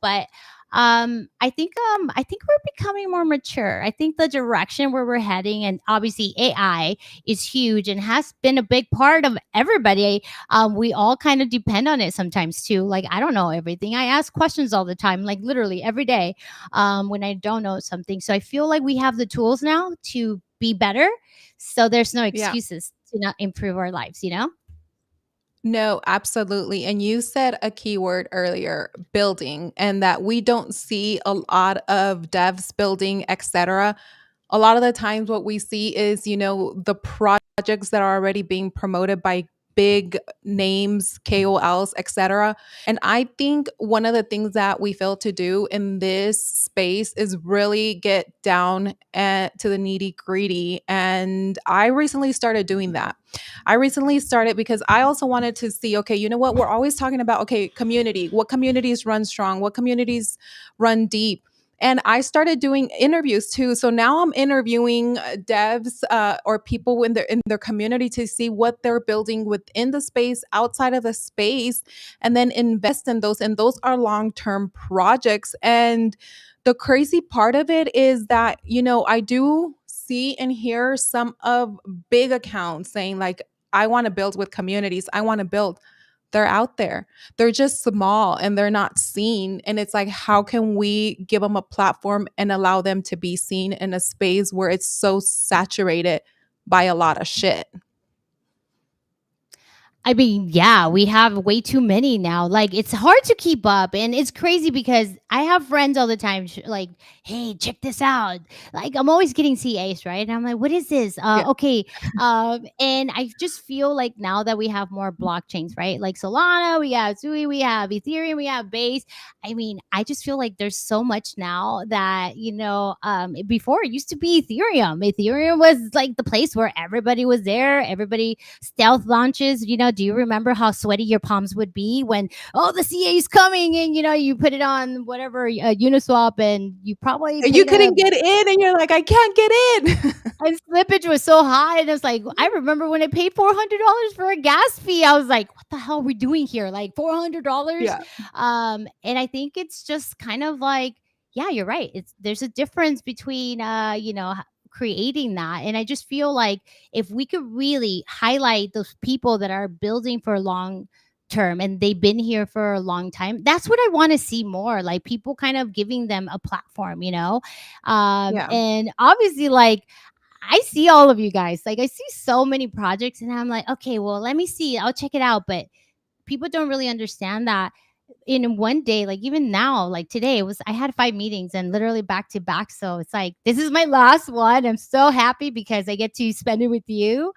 [SPEAKER 5] but I think we're becoming more mature. I think the direction where we're heading, and obviously AI is huge and has been a big part of everybody. We all kind of depend on it sometimes too. Like, I don't know everything. I ask questions all the time, like literally every day, when I don't know something. So I feel like we have the tools now to be better. So there's no
[SPEAKER 4] Yeah.
[SPEAKER 5] excuses to not improve our lives.
[SPEAKER 4] No, absolutely. And you said a keyword earlier, building, and that we don't see a lot of devs building, etc. A lot of the times what we see is, the projects that are already being promoted by big names, KOLs, etc. And I think one of the things that we fail to do in this space is really get down to the nitty gritty. And I recently started doing that. I recently started because I also wanted to see, okay, you know what? We're always talking about, okay, community, what communities run strong, what communities run deep. And I started doing interviews too. So now I'm interviewing devs or people in their community to see what they're building within the space, outside of the space, and then invest in those. And those are long-term projects. And the crazy part of it is that, I do see and hear some of big accounts saying like, I want to build with communities. I want to build. They're out there. They're just small and they're not seen. And it's like, how can we give them a platform and allow them to be seen in a space where it's so saturated by a lot of shit?
[SPEAKER 5] I mean, yeah, we have way too many now. Like, it's hard to keep up, and it's crazy because I have friends all the time, like, "Hey, check this out!" Like, I'm always getting CAs, right? And I'm like, "What is this?"
[SPEAKER 4] Yeah.
[SPEAKER 5] Okay, and I just feel like now that we have more blockchains, right? Like Solana, we have Sui, we have Ethereum, we have Base. I mean, I just feel like there's so much now that before it used to be Ethereum. Ethereum was like the place where everybody was there. Everybody stealth launches. Do you remember how sweaty your palms would be when, oh, the CA is coming, and you put it on whatever Uniswap, and you probably
[SPEAKER 4] And you
[SPEAKER 5] paid
[SPEAKER 4] couldn't get in and you're like, I can't get in.
[SPEAKER 5] and slippage was so high, and it's like, I remember when I paid $400 for a gas fee. I was like, what the hell are we doing here? Like $400.
[SPEAKER 4] Yeah.
[SPEAKER 5] And I think it's just kind of like, yeah, you're right. There's a difference between creating that. And I just feel like if we could really highlight those people that are building for long term and they've been here for a long time, that's what I want to see more, like people kind of giving them a platform.
[SPEAKER 4] Yeah.
[SPEAKER 5] And obviously, like, I see all of you guys. Like, I see so many projects, and I'm like, okay, well, let me see. I'll check it out. But people don't really understand that in one day, like even now, like today, I had 5 meetings and literally back to back. So it's like, this is my last one. I'm so happy because I get to spend it with you.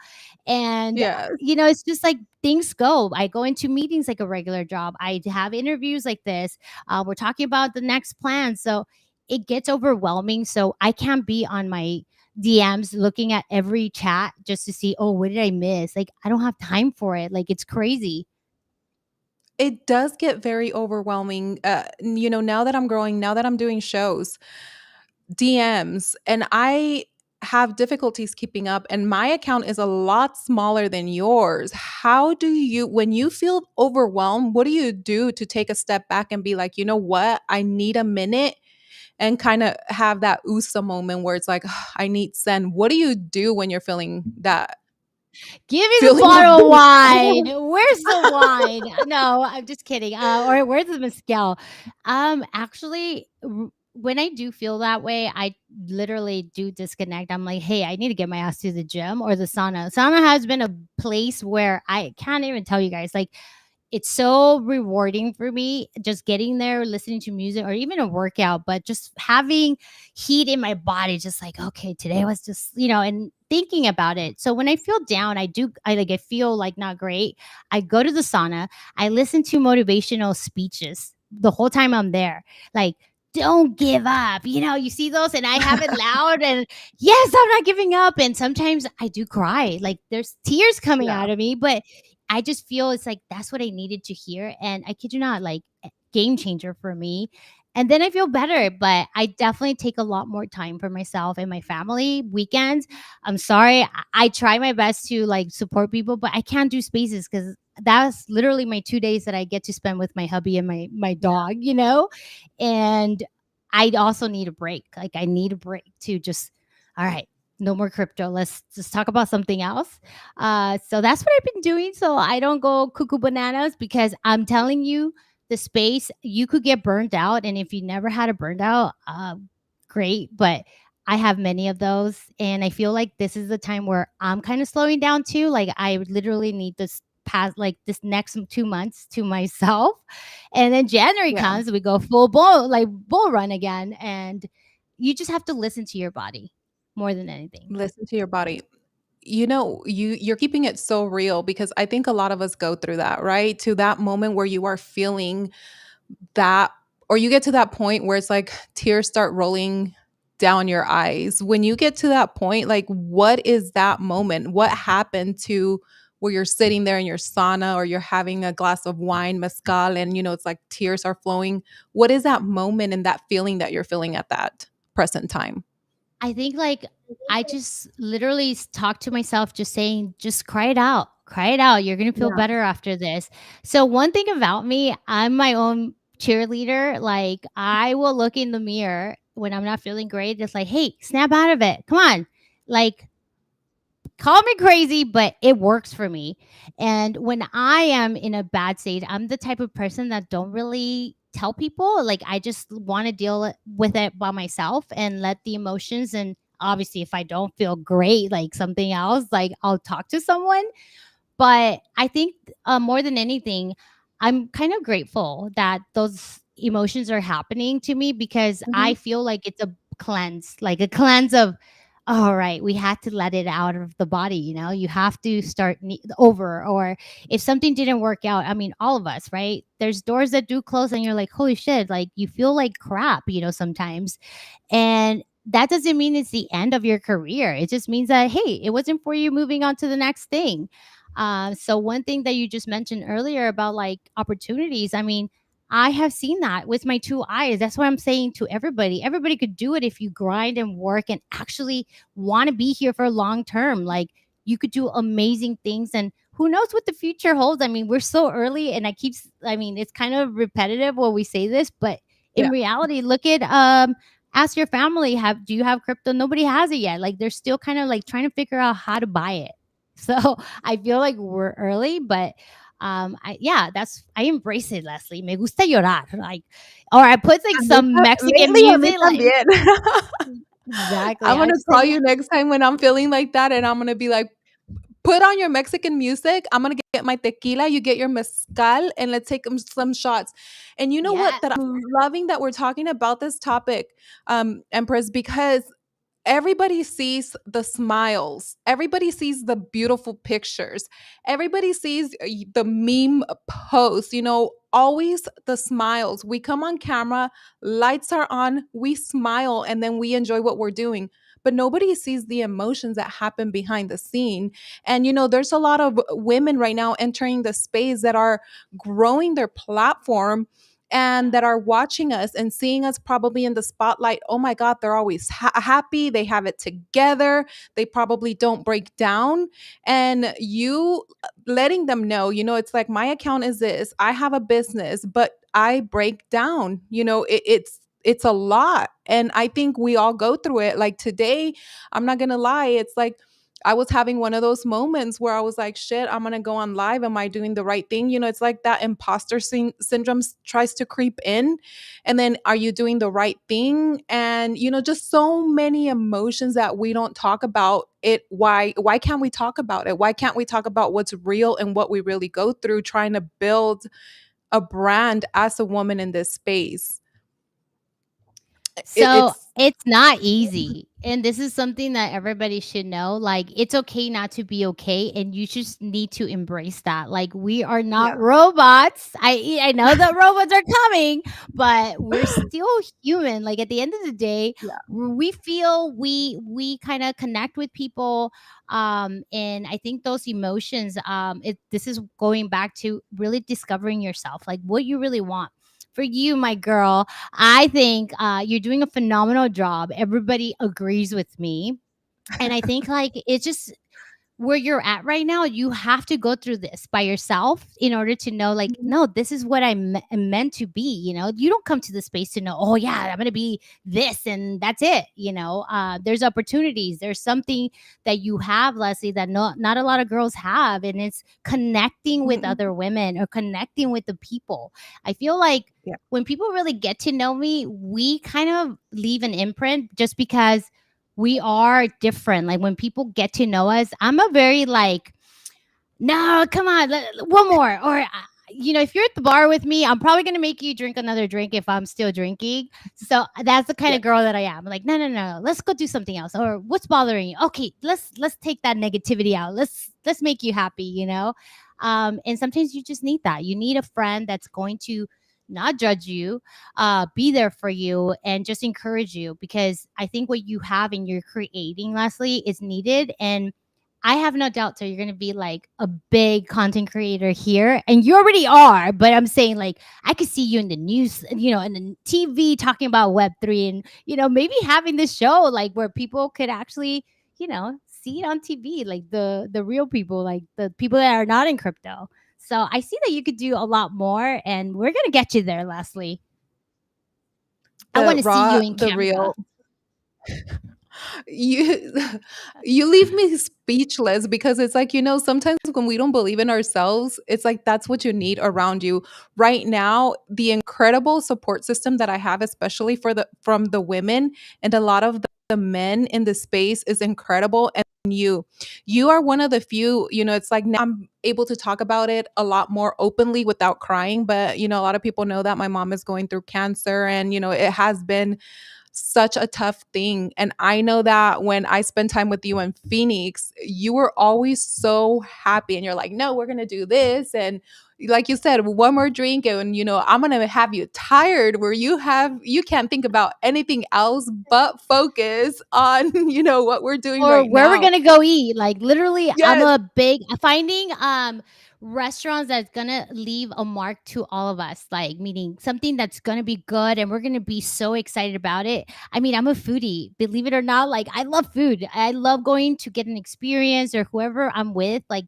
[SPEAKER 5] And,
[SPEAKER 4] Yeah.
[SPEAKER 5] it's just like things go. I go into meetings like a regular job. I have interviews like this. We're talking about the next plan. So it gets overwhelming. So I can't be on my DMs looking at every chat just to see, oh, what did I miss? Like, I don't have time for it. Like, it's crazy.
[SPEAKER 4] It does get very overwhelming. Now that I'm growing, now that I'm doing shows, DMs, and I have difficulties keeping up, and my account is a lot smaller than yours. How do you, when you feel overwhelmed, what do you do to take a step back and be like, you know what, I need a minute, and kind of have that USA moment where it's like, "Ugh, I need send." What do you do when you're feeling that
[SPEAKER 5] Give me the
[SPEAKER 4] feeling of
[SPEAKER 5] bottle of wine.
[SPEAKER 4] being
[SPEAKER 5] Where's the wine? No, I'm just kidding. Or where's the mezcal? Actually, when I do feel that way, I literally do disconnect. I'm like, hey, I need to get my ass to the gym or the sauna. Sauna has been a place where I can't even tell you guys. Like, it's so rewarding for me just getting there, listening to music, or even a workout, but just having heat in my body, just like, okay, today was just, and thinking about it. So when I feel down, I feel like not great. I go to the sauna, I listen to motivational speeches the whole time I'm there. Like, don't give up. You see those, and I have it loud, and yes, I'm not giving up. And sometimes I do cry. Like, there's tears coming
[SPEAKER 4] Yeah.
[SPEAKER 5] out of me, but I just feel it's like that's what I needed to hear. And I kid you not, like game changer for me. And then I feel better, but I definitely take a lot more time for myself and my family weekends. I'm sorry. I try my best to like support people, but I can't do spaces because that's literally my 2 days that I get to spend with my hubby and my dog, you know? And I also need a break. Like I need a break to just, all right, no more crypto. Let's just talk about something else. So that's what I've been doing. So I don't go cuckoo bananas because I'm telling you, the space you could get burned out. And if you never had a burned out, great. But I have many of those. And I feel like this is the time where I'm kind of slowing down too. Like I would literally need this past like this next 2 months to myself. And then January
[SPEAKER 4] Yeah.
[SPEAKER 5] comes, we go full bull, like bull run again. And you just have to listen to your body more than anything.
[SPEAKER 4] Listen to your body. You know, you're keeping it so real because I think a lot of us go through that, right? To that moment where you are feeling that, or you get to that point where it's like tears start rolling down your eyes. When you get to that point, like what is that moment? What happened to where you're sitting there in your sauna or you're having a glass of wine, mezcal, and it's like tears are flowing? What is that moment and that feeling that you're feeling at that present time?
[SPEAKER 5] I think like I just literally talk to myself, just saying, just cry it out. Cry it out. You're gonna feel
[SPEAKER 4] Yeah.
[SPEAKER 5] better after this. So one thing about me, I'm my own cheerleader. Like I will look in the mirror when I'm not feeling great. It's like, hey, snap out of it. Come on. Like call me crazy, but it works for me. And when I am in a bad state, I'm the type of person that don't really tell people. Like I just want to deal with it by myself and let the emotions, and obviously if I don't feel great, like something else, like I'll talk to someone. But I think more than anything, I'm kind of grateful that those emotions are happening to me because I
[SPEAKER 4] Mhm.
[SPEAKER 5] feel like it's a cleanse, like a cleanse of, all right, we had to let it out of the body. You have to start over. Or if something didn't work out, I mean, all of us, right? There's doors that do close, and you're like, holy shit, like you feel like crap, sometimes. And that doesn't mean it's the end of your career. It just means that, hey, it wasn't for you, moving on to the next thing. So one thing that you just mentioned earlier about like opportunities, I mean, I have seen that with my two eyes. That's what I'm saying to everybody. Everybody could do it if you grind and work and actually want to be here for long term. Like you could do amazing things, and who knows what the future holds. I mean, we're so early, and I mean, it's kind of repetitive when we say this, but in
[SPEAKER 4] Yeah.
[SPEAKER 5] reality, look at ask your family, do you have crypto? Nobody has it yet. Like they're still kind of like trying to figure out how to buy it. So I feel like we're early, but I embrace it, Leslie. Me gusta llorar. Like, or I put like
[SPEAKER 4] A mí
[SPEAKER 5] some Mexican
[SPEAKER 4] lately a mí
[SPEAKER 5] music, like
[SPEAKER 4] también.
[SPEAKER 5] exactly.
[SPEAKER 4] I'm
[SPEAKER 5] I
[SPEAKER 4] gonna
[SPEAKER 5] just
[SPEAKER 4] call
[SPEAKER 5] say
[SPEAKER 4] you next time when I'm feeling like that, and I'm gonna be like, "Put on your Mexican music. I'm gonna get my tequila, you get your mezcal, and let's take some shots." And you know what?
[SPEAKER 5] yes,
[SPEAKER 4] That I'm loving that we're talking about this topic, Empress, because everybody sees the smiles. Everybody sees the beautiful pictures. Everybody sees the meme posts, always the smiles. We come on camera, lights are on, we smile, and then we enjoy what we're doing. But nobody sees the emotions that happen behind the scene. And, there's a lot of women right now entering the space that are growing their platform and that are watching us and seeing us probably in the spotlight. Oh my God, they're always happy. They have it together. They probably don't break down. And you letting them know, it's like my account is this. I have a business, but I break down. It's a lot. And I think we all go through it. Like today, I'm not gonna lie, it's like I was having one of those moments where I was like, shit, I'm going to go on live. Am I doing the right thing? It's like that imposter syndrome tries to creep in. And then are you doing the right thing? And, just so many emotions that we don't talk about it. Why can't we talk about it? Why can't we talk about what's real and what we really go through trying to build a brand as a woman in this space?
[SPEAKER 5] So
[SPEAKER 4] It's
[SPEAKER 5] it's not easy. And this is something that everybody should know. Like, it's okay not to be okay. And you just need to embrace that. Like, we are not
[SPEAKER 4] yeah.
[SPEAKER 5] robots. I know that robots are coming, but we're still human. Like, at the end of the day,
[SPEAKER 4] Yeah.
[SPEAKER 5] we feel, we kind of connect with people. And I think those emotions, this is going back to really discovering yourself, like what you really want. For you, my girl, I think you're doing a phenomenal job. Everybody agrees with me. And I think like it's just where you're at right now, you have to go through this by yourself in order to know, like,
[SPEAKER 4] Mhm,
[SPEAKER 5] no, this is what am meant to be. You don't come to the space to know, oh yeah, I'm gonna be this and that's it. There's opportunities. There's something that you have, Leslie, that not a lot of girls have, and it's connecting with
[SPEAKER 4] mhm.
[SPEAKER 5] other women or connecting with the people. I feel like
[SPEAKER 4] Yeah.
[SPEAKER 5] when people really get to know me, we kind of leave an imprint just because we are different. Like when people get to know us, I'm a very like, no, come on, one more. Or, if you're at the bar with me, I'm probably going to make you drink another drink if I'm still drinking. So that's the kind
[SPEAKER 4] Yeah.
[SPEAKER 5] of girl that I am. Like, no, no, no, let's go do something else. Or what's bothering you? Okay, let's take that negativity out. Let's make you happy. And sometimes you just need that. You need a friend that's going to not judge you, be there for you, and just encourage you, because I think what you have and you're creating, Leslie, is needed. And I have no doubt that you're going to be like a big content creator here. And you already are. But I'm saying, like, I could see you in the news, in the TV talking about Web3, and, maybe having this show, like, where people could actually, see it on TV, like the real people, like the people that are not in crypto. So I see that you could do a lot more. And we're going to get you there, Leslie. I
[SPEAKER 4] The
[SPEAKER 5] want to see you
[SPEAKER 4] raw,
[SPEAKER 5] in
[SPEAKER 4] the
[SPEAKER 5] camera.
[SPEAKER 4] real. You you leave me speechless because it's like, sometimes when we don't believe in ourselves, it's like that's what you need around you. Right now, the incredible support system that I have, especially from the women and a lot of the men in the space, is incredible. And you are one of the few, it's like now I'm able to talk about it a lot more openly without crying. But a lot of people know that my mom is going through cancer, and it has been such a tough thing. And I know that when I spend time with you in Phoenix, you were always so happy and you're like, no, we're going to do this. And like you said, one more drink and, I'm going to have you tired where you can't think about anything else but focus on, what we're doing
[SPEAKER 5] Or
[SPEAKER 4] right
[SPEAKER 5] where we're
[SPEAKER 4] now.
[SPEAKER 5] gonna go eat. Like literally, I'm
[SPEAKER 4] Yes.
[SPEAKER 5] a big finding restaurants that's gonna leave a mark to all of us. Like meaning something that's gonna be good and we're gonna be so excited about it. I mean, I'm a foodie, believe it or not. Like I love food. I love going to get an experience or whoever I'm with. Like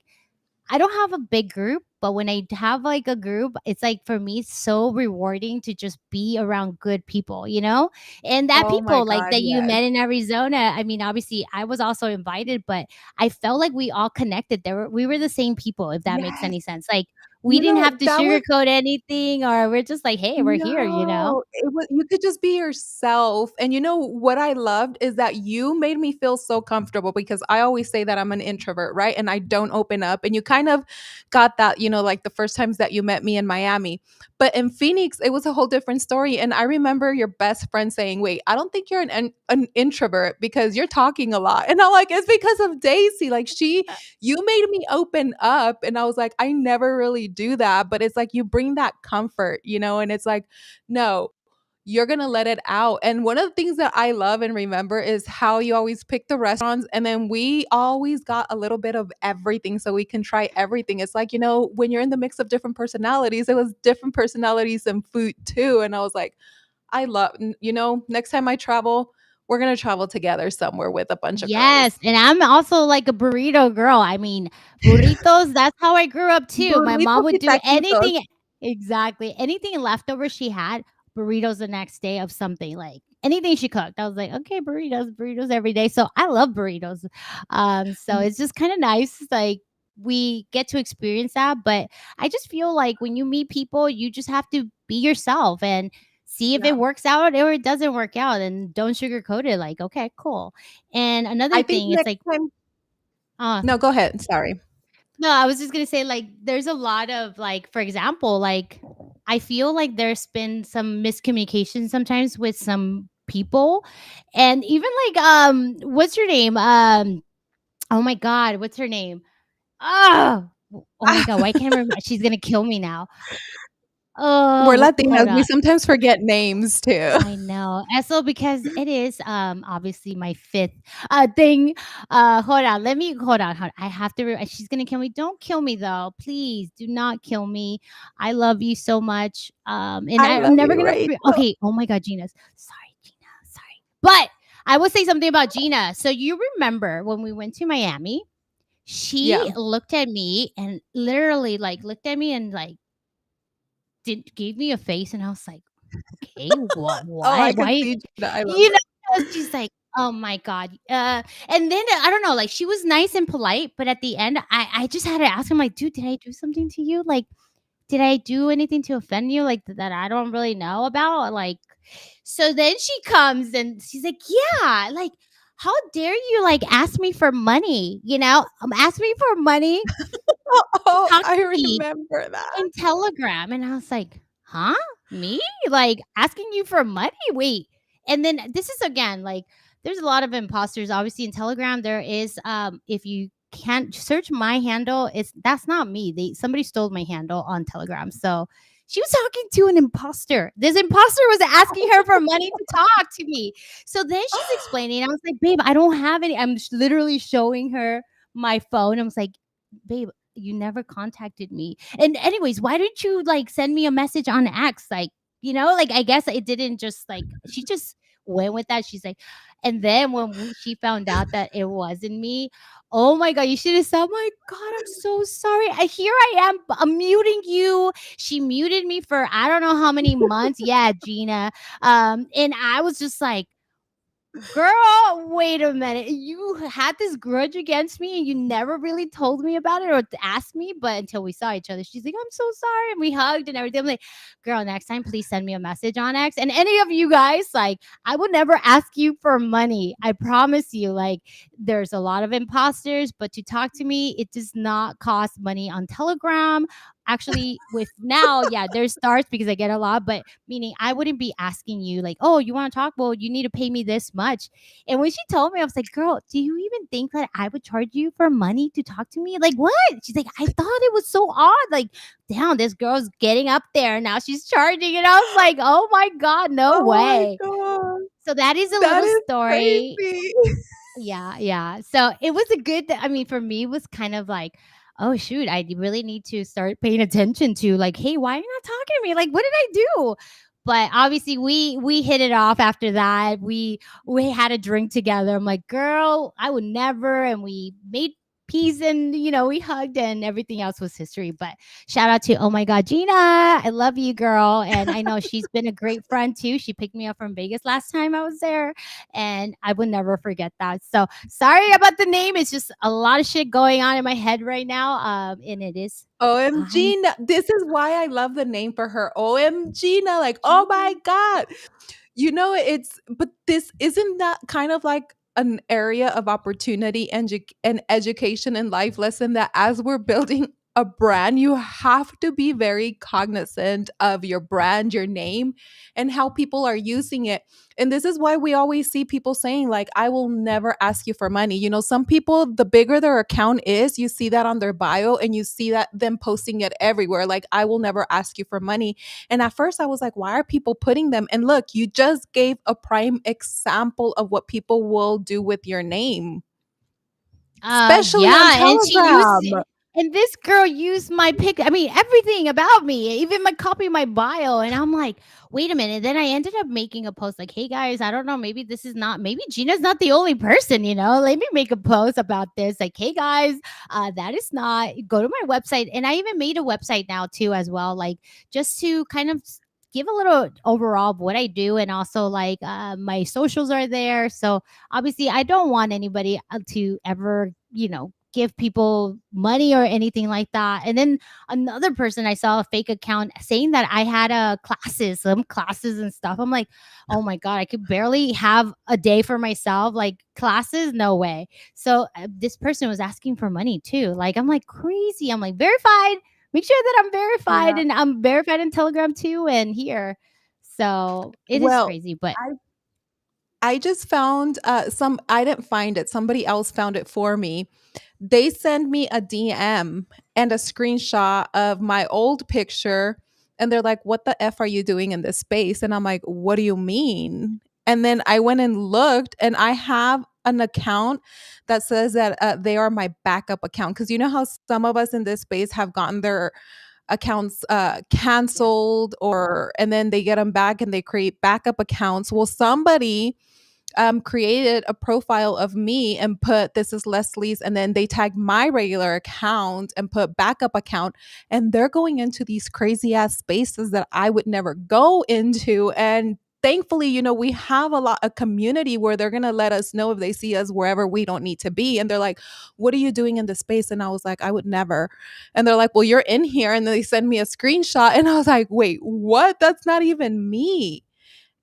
[SPEAKER 5] I don't have a big group, but when I have like a group, it's like for me so rewarding to just be around good people. And that
[SPEAKER 4] Oh my
[SPEAKER 5] people like
[SPEAKER 4] God.
[SPEAKER 5] that you
[SPEAKER 4] Yes.
[SPEAKER 5] met in Arizona. I mean, obviously I was also invited, but I felt like we all connected. We were the same people, if that makes
[SPEAKER 4] Yes.
[SPEAKER 5] any sense. Like we didn't have to
[SPEAKER 4] That was
[SPEAKER 5] sugarcoat anything, or we're just like, hey, we're here.
[SPEAKER 4] No, it was you could just be yourself, and what I loved is that you made me feel so comfortable because I always say that I'm an introvert, right? And I don't open up, and you kind of got that, like the first times that you met me in Miami. But in Phoenix, it was a whole different story, and I remember your best friend saying, "Wait, I don't think you're an introvert because you're talking a lot." And I'm like, "It's because of Daisy. Like you made me open up." And I was like, "I never really do that, but it's like you bring that comfort, and it's like no, you're going to let it out." And one of the things that I love and remember is how you always pick the restaurants, and then we always got a little bit of everything so we can try everything. It's like, when you're in the mix of different personalities, it was different personalities and food too. And I was like, I love, next time I travel, we're going to travel together somewhere with a bunch of girls.
[SPEAKER 5] Yes, and I'm also like a burrito girl. I mean, burritos, that's how I grew up too. My mom
[SPEAKER 4] Burritos y
[SPEAKER 5] would do
[SPEAKER 4] taquitos.
[SPEAKER 5] anything, exactly. Anything leftover she had, burritos the next day of something, like anything she cooked. I was like, okay, burritos, burritos every day. So I love burritos. So it's just kind of nice. Like we get to experience that. But I just feel like when you meet people, you just have to be yourself and see if
[SPEAKER 4] Yeah.
[SPEAKER 5] it works out or it doesn't work out, and don't sugarcoat it. Like, okay, cool. And
[SPEAKER 4] I
[SPEAKER 5] another
[SPEAKER 4] think
[SPEAKER 5] thing, it's
[SPEAKER 4] next
[SPEAKER 5] like,
[SPEAKER 4] time.
[SPEAKER 5] uh,
[SPEAKER 4] No, go ahead. Sorry.
[SPEAKER 5] no, I was just gonna say, like, there's a lot of like, for example, like I feel like there's been some miscommunication sometimes with some people. And even like what's her name? Oh my god, what's her name? Oh, oh my god, why can't I remember? She's gonna kill me now.
[SPEAKER 4] We're
[SPEAKER 5] Oh, hold
[SPEAKER 4] Latinas, we
[SPEAKER 5] on.
[SPEAKER 4] sometimes forget names too.
[SPEAKER 5] I know. Also because it is obviously my fifth thing. Hold on. Let me hold on. Hold on. I have to she's gonna kill me. Don't kill me though. Please do not kill me. I love you so much. And
[SPEAKER 4] I
[SPEAKER 5] I'm
[SPEAKER 4] love
[SPEAKER 5] never
[SPEAKER 4] you,
[SPEAKER 5] gonna
[SPEAKER 4] Rachel.
[SPEAKER 5] okay. Oh my god, Gina. Sorry, Gina. Sorry. But I will say something about Gina. So you remember when we went to Miami, she
[SPEAKER 4] Yeah.
[SPEAKER 5] looked at me and literally like looked at me and like gave me a face, and I was like, okay, what
[SPEAKER 4] Oh, I could
[SPEAKER 5] why
[SPEAKER 4] see Gina, I love
[SPEAKER 5] you
[SPEAKER 4] her.
[SPEAKER 5] know, she's like, "Oh my god." And then I don't know, like she was nice and polite, but at the end, I just had to ask him, like, "Dude, did I do something to you? Like, did I do anything to offend you? Like that I don't really know about?" Like, so then she comes and she's like, "Yeah, like." How dare you like ask me for money? Ask me for money to
[SPEAKER 4] Oh,
[SPEAKER 5] talk
[SPEAKER 4] I
[SPEAKER 5] to me
[SPEAKER 4] remember that.
[SPEAKER 5] in Telegram. And I was like, "Huh? Me? Like asking you for money? Wait." And then this is again like there's a lot of imposters obviously in Telegram. There is if you can't search my handle, that's not me. Somebody stole my handle on Telegram. So she was talking to an imposter. This imposter was asking her for money to talk to me. So then she's explaining. I was like, "Babe, I don't have any." I'm literally showing her my phone. I was like, "Babe, you never contacted me. And anyways, why didn't you like send me a message on X?" Like, like I guess it didn't just like she just went with that. She's like, and then when she found out that it wasn't me, oh my god, you should have said, "Oh my god, I'm so sorry. Here I am. I'm muting you." She muted me for I don't know how many months. Yeah, Gina. And I was just like, "Girl, wait a minute. You had this grudge against me and you never really told me about it or asked me, but until we saw each other." She's like, "I'm so sorry." And we hugged and everything. I'm like, "Girl, next time, please send me a message on X." And any of you guys, like, I would never ask you for money. I promise you. Like, there's a lot of imposters, but to talk to me, it does not cost money on Telegram. Actually, with now, yeah, there's stars because I get a lot, but meaning I wouldn't be asking you like, "Oh, you want to talk? Well, you need to pay me this much." And when she told me, I was like, "Girl, do you even think that I would charge you for money to talk to me? Like what?" She's like, "I thought it was so odd. Like, damn, this girl's getting up there. Now she's charging." And I was like, "Oh my God, no
[SPEAKER 4] Oh my
[SPEAKER 5] way."
[SPEAKER 4] god.
[SPEAKER 5] So that is a
[SPEAKER 4] That
[SPEAKER 5] little
[SPEAKER 4] is
[SPEAKER 5] story.
[SPEAKER 4] crazy.
[SPEAKER 5] Yeah, yeah. So it was a good I mean, for me, it was kind of like, oh shoot, I really need to start paying attention to like, hey, why are you not talking to me? Like, what did I do? But obviously we hit it off after that. We had a drink together. I'm like, "Girl, I would never." And we made peace and we hugged and everything else was history. But shout out to oh my god, Gina. I love you, girl. And I know she's been a great friend too. She picked me up from Vegas last time I was there and I would never forget that. So sorry about the name. It's just a lot of shit going on in my head right now. And it is
[SPEAKER 4] OMG.
[SPEAKER 5] fine.
[SPEAKER 4] This is why I love the name for her. OMG. Like, oh
[SPEAKER 5] Gina.
[SPEAKER 4] my God. But this isn't that kind of like an area of opportunity and education and life lesson that as we're building a brand, you have to be very cognizant of your brand, your name, and how people are using it. And this is why we always see people saying, like, "I will never ask you for money." Some people, the bigger their account is, you see that on their bio and you see that them posting it everywhere. Like, "I will never ask you for money." And at first I was like, why are people putting them? And look, you just gave a prime example of what people will do with your name, especially on
[SPEAKER 5] Yeah, and she used
[SPEAKER 4] Telegram.
[SPEAKER 5] and this girl used my pic I mean, everything about me, even my copy of my bio, and I'm like, "Wait a minute." Then I ended up making a post like, "Hey guys, I don't know, maybe Gina's not the only person, Let me make a post about this. Like, hey guys, that is not go to my website." And I even made a website now too as well, like just to kind of give a little overall of what I do and also like my socials are there. So obviously I don't want anybody to ever give people money or anything like that. And then another person, I saw a fake account saying that I had some classes and stuff. I'm like, oh my god, I could barely have a day for myself. Like, classes, no way. So this person was asking for money too. Like, I'm like, crazy. I'm like, verified. Make sure that I'm verified,
[SPEAKER 4] Yeah.
[SPEAKER 5] and I'm verified in Telegram too and here. So it is
[SPEAKER 4] Well,
[SPEAKER 5] crazy, but
[SPEAKER 4] I I just found some I didn't find it. Somebody else found it for me. They send me a DM and a screenshot of my old picture and they're like, "What the f are you doing in this space?" And I'm like, "What do you mean?" And then I went and looked and I have an account that says that they are my backup account because you know how some of us in this space have gotten their accounts
[SPEAKER 5] Yeah.
[SPEAKER 4] canceled or and then they get them back and they create backup accounts. Well, somebody created a profile of me and put this is Leslie's, and then they tagged my regular account and put backup account, and they're going into these crazy ass spaces that I would never go into. And thankfully, you know, we have a community where they're gonna let us know if they see us wherever we don't need to be. And they're like, "What are you doing in this space?" And I was like, "I would never." And they're like, "Well, you're in here." And then they send me a screenshot, and I was like, "Wait, what? That's not even me."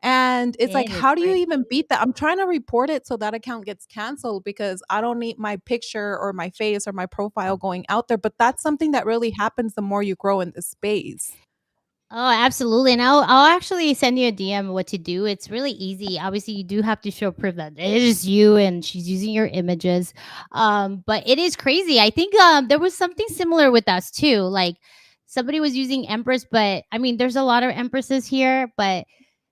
[SPEAKER 4] And it's like,
[SPEAKER 5] It is
[SPEAKER 4] how do you
[SPEAKER 5] crazy.
[SPEAKER 4] even beat that? I'm trying to report it so that account gets canceled because I don't need my picture or my face or my profile going out there. But that's something that really happens the more you grow in this space.
[SPEAKER 5] Oh, absolutely. And I'll actually send you a DM what to do. It's really easy. Obviously, you do have to show proof that it is you and she's using your images. But it is crazy. I think there was something similar with us too. like somebody was using Empress, but I mean there's a lot of Empresses here, but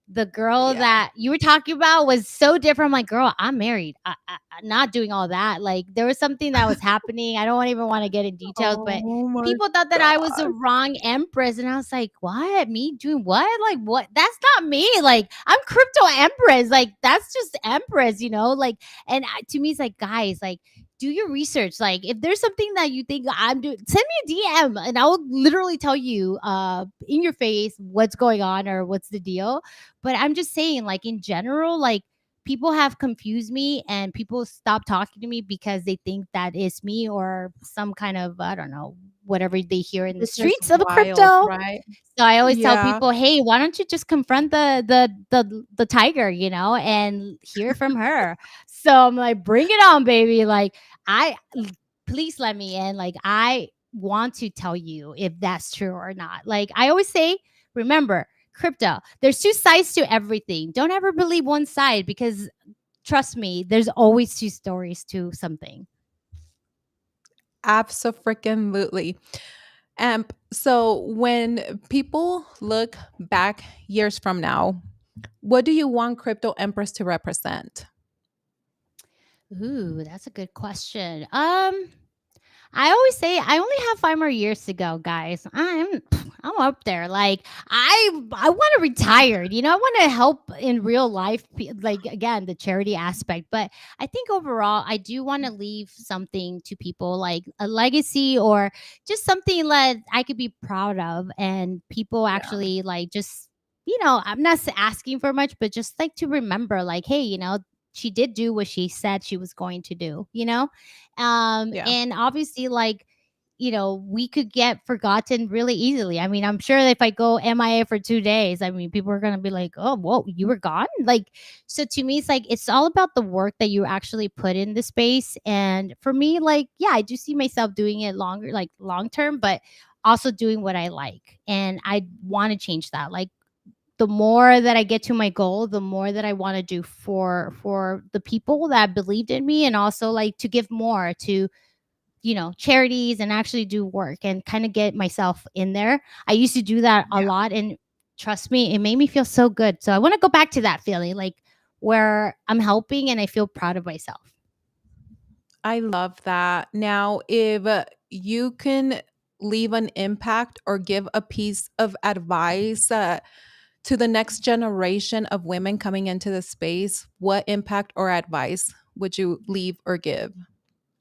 [SPEAKER 5] the girl
[SPEAKER 4] Yeah.
[SPEAKER 5] that you were talking about was so different. I'm like, girl, I'm married. I'm not doing all that. Like, there was something that was happening. I don't even want to get in details, but
[SPEAKER 4] Oh my
[SPEAKER 5] people thought that I was the
[SPEAKER 4] God.
[SPEAKER 5] wrong Empress. And I was like, what? Me doing what? Like, what? That's not me. Like, I'm crypto Empress. Like, that's just Empress, you know? Like, and to me, it's like, guys, like, do your research. Like, if there's something that you think I'm doing, send me a DM and I will literally tell you in your face what's going on or what's the deal. But I'm just saying, like, in general, like, people have confused me and people stop talking to me because they think that is me or some kind of, I don't know, whatever they hear in the
[SPEAKER 4] It's just
[SPEAKER 5] streets of a
[SPEAKER 4] wild,
[SPEAKER 5] crypto.
[SPEAKER 4] right?
[SPEAKER 5] So I always tell
[SPEAKER 4] Yeah.
[SPEAKER 5] people, hey, why don't you just confront the tiger, you know, and hear from her. So I'm like, bring it on, baby. Like, I please let me in. Like, I want to tell you if that's true or not. Like, I always say, remember, crypto, there's two sides to everything. Don't ever believe one side because trust me, there's always two stories to something.
[SPEAKER 4] Abso-freaking-lutely. So when people look back years from now, what do you want Crypto Empress to represent?
[SPEAKER 5] Ooh, that's a good question. I always say I only have 5 more years to go, guys. I'm up there. Like, I want to retire. You know, I want to help in real life. Like, again, the charity aspect. But I think overall, I do want to leave something to people, like a legacy or just something that I could be proud of, and people
[SPEAKER 4] Yeah.
[SPEAKER 5] actually like just. I'm not asking for much, but just like to remember, like, hey, she did do what she said she was going to do.
[SPEAKER 4] Yeah.
[SPEAKER 5] And obviously, like, we could get forgotten really easily. I mean, I'm sure if I go MIA for 2 days, I mean, people are gonna be like, "Oh, whoa, you were gone!" Like, so to me, it's like it's all about the work that you actually put in the space. And for me, like, yeah, I do see myself doing it longer, like long term, but also doing what I like, and I want to change that. Like, the more that I get to my goal, the more that I want to do for the people that believed in me, and also like to give more to charities and actually do work and kind of get myself in there. I used to do that a
[SPEAKER 4] Yeah.
[SPEAKER 5] lot, and trust me, it made me feel so good. So I want to go back to that feeling, like where I'm helping and I feel proud of myself.
[SPEAKER 4] I love that. Now, if you can leave an impact or give a piece of advice to the next generation of women coming into the space, what impact or advice would you leave or give?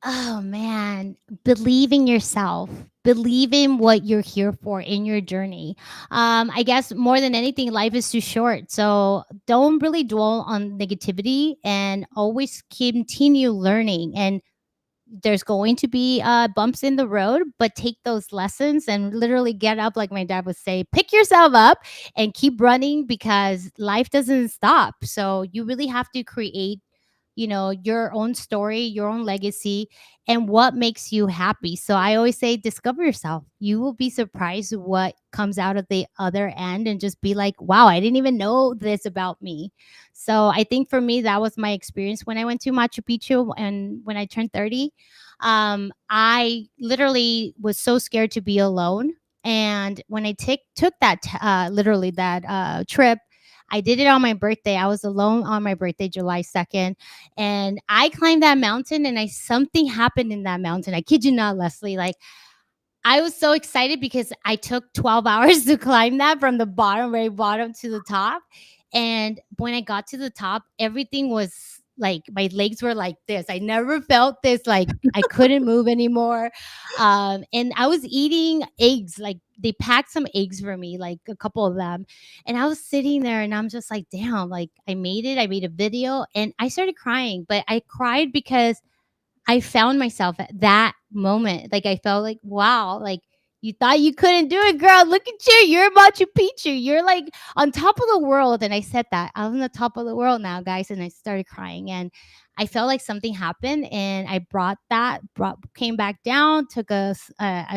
[SPEAKER 5] Oh man, believe in yourself. Believe in what you're here for in your journey. I guess more than anything, life is too short. So don't really dwell on negativity and always continue learning. And there's going to be bumps in the road, but take those lessons and literally get up, like my dad would say, pick yourself up and keep running because life doesn't stop. So you really have to create your own story, your own legacy, and what makes you happy. So I always say, discover yourself. You will be surprised what comes out of the other end, and just be like, wow, I didn't even know this about me. So I think for me, that was my experience when I went to Machu Picchu and when I turned 30. I literally was so scared to be alone. And when I took that literally that trip, I did it on my birthday. I was alone on my birthday, July 2nd, and I climbed that mountain, and I something happened in that mountain. I kid you not, Leslie. Like, I was so excited because I took 12 hours to climb that from the bottom, very bottom, to the top. And when I got to the top, everything was like my legs were like this. I never felt this. Like, I couldn't move anymore. And I was eating eggs. Like, they packed some eggs for me, like a couple of them. And I was sitting there, and I'm just like, damn, like, I made it. I made a video, and I started crying. But I cried because I found myself at that moment. Like, I felt like, wow, like, you thought you couldn't do it, girl. Look at you. You're Machu Picchu. You're like on top of the world. And I said that I'm on the top of the world now, guys. And I started crying, and I felt like something happened. And I came back down, took a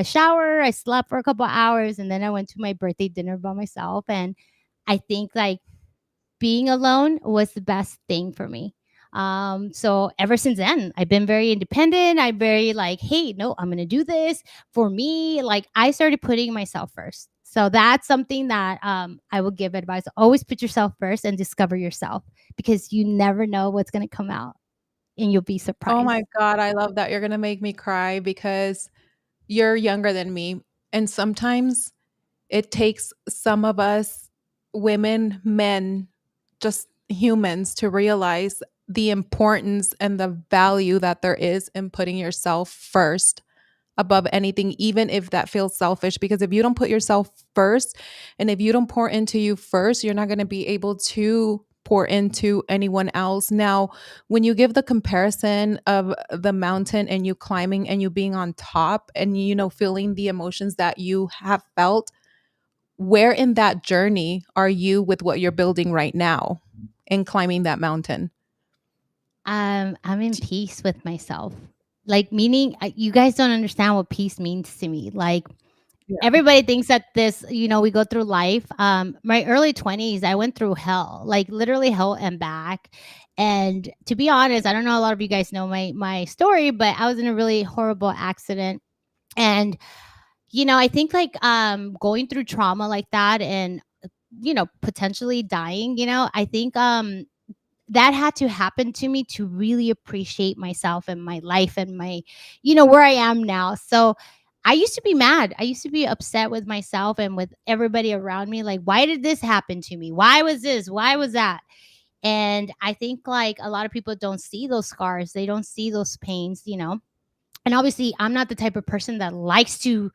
[SPEAKER 5] shower. I slept for a couple hours, and then I went to my birthday dinner by myself. And I think, like, being alone was the best thing for me. So ever since then, I've been very independent. I'm very like, hey, no, I'm gonna do this for me. Like, I started putting myself first. So that's something that I will give advice. Always put yourself first and discover yourself, because you never know what's gonna come out, and you'll be
[SPEAKER 4] Oh
[SPEAKER 5] surprised.
[SPEAKER 4] my God, I love that. You're gonna make me cry because you're younger than me. And sometimes it takes some of us women, men, just humans to realize the importance and the value that there is in putting yourself first above anything, even if that feels selfish. Because if you don't put yourself first and if you don't pour into you first, you're not going to be able to pour into anyone else. Now, when you give the comparison of the mountain and you climbing and you being on top and, feeling the emotions that you have felt, where in that journey are you with what you're building right now in climbing that mountain?
[SPEAKER 5] I'm in peace with myself. Like, meaning, you guys don't understand what peace means to me. Like,
[SPEAKER 4] Yeah.
[SPEAKER 5] everybody thinks that this, we go through life. My early 20s, I went through hell, like literally hell and back. And to be honest, I don't know, a lot of you guys know my story, but I was in a really horrible accident. And I think, like, going through trauma like that, and potentially dying, I think that had to happen to me to really appreciate myself and my life and my, where I am now. So I used to be mad. I used to be upset with myself and with everybody around me. Like, why did this happen to me? Why was this? Why was that? And I think, like, a lot of people don't see those scars. They don't see those pains. And obviously, I'm not the type of person that likes to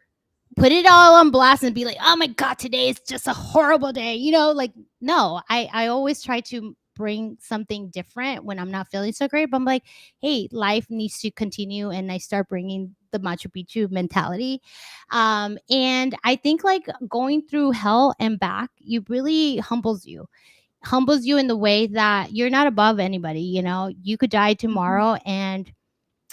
[SPEAKER 5] put it all on blast and be like, oh my God, today is just a horrible day. Like, no, I always try to bring something different when I'm not feeling so great. But I'm like, hey, life needs to continue. And I start bringing the Machu Picchu mentality. And I think, like, going through hell and back, you really humbles you in the way that you're not above anybody. You could die
[SPEAKER 4] Mhm.
[SPEAKER 5] tomorrow, and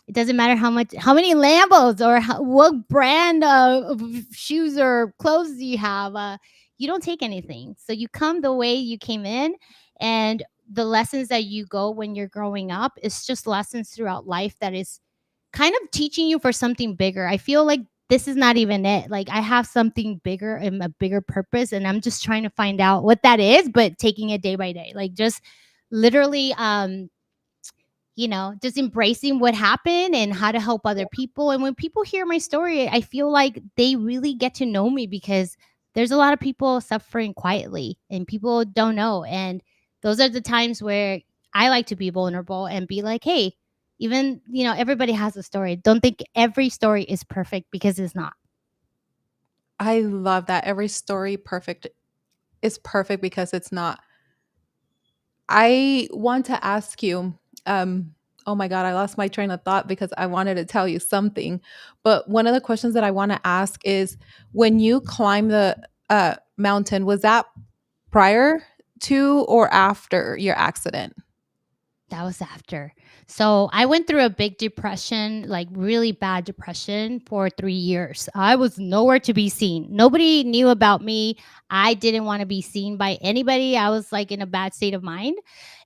[SPEAKER 5] it doesn't matter how many Lambos or what brand of shoes or clothes you have. You don't take anything. So you come the way you came in, and the lessons that you go when you're growing up is just lessons throughout life that is kind of teaching you for something bigger. I feel like this is not even it. Like, I have something bigger and a bigger purpose, and I'm just trying to find out what that is, but taking it day by day. Like, just literally just embracing what happened and how to help other people. And when people hear my story, I feel like they really get to know me, because there's a lot of people suffering quietly and people don't know. And those are the times where I like to be vulnerable and be like, hey, even, everybody has a story. Don't think every story is perfect, because it's not.
[SPEAKER 4] I love that. Every story perfect is perfect because it's not. I want to ask you, oh my God, I lost my train of thought because I wanted to tell you something. But one of the questions that I want to ask is, when you climb the mountain, was that prior to or after your accident?
[SPEAKER 5] That was after. So I went through a big depression, like really bad depression for 3 years. I was nowhere to be seen. Nobody knew about me. I didn't want to be seen by anybody. I was like in a bad state of mind.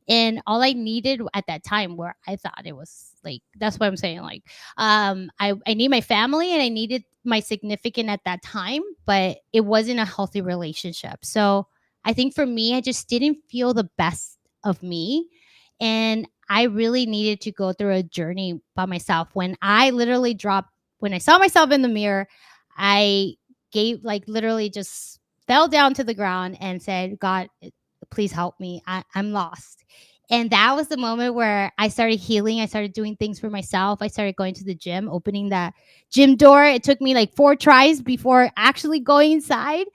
[SPEAKER 5] And all I needed at that time, where I thought it was like, that's what I'm saying. Like, I need my family and I needed my significant at that time, but it wasn't a healthy relationship. So I think for me, I just didn't feel the best of me. And I really needed to go through a journey by myself. When I saw myself in the mirror, I gave, like, literally just fell down to the ground and said, God, please help me. I'm lost. And that was the moment where I started healing. I started doing things for myself. I started going to the gym, opening that gym door. It took me like 4 tries before actually going inside.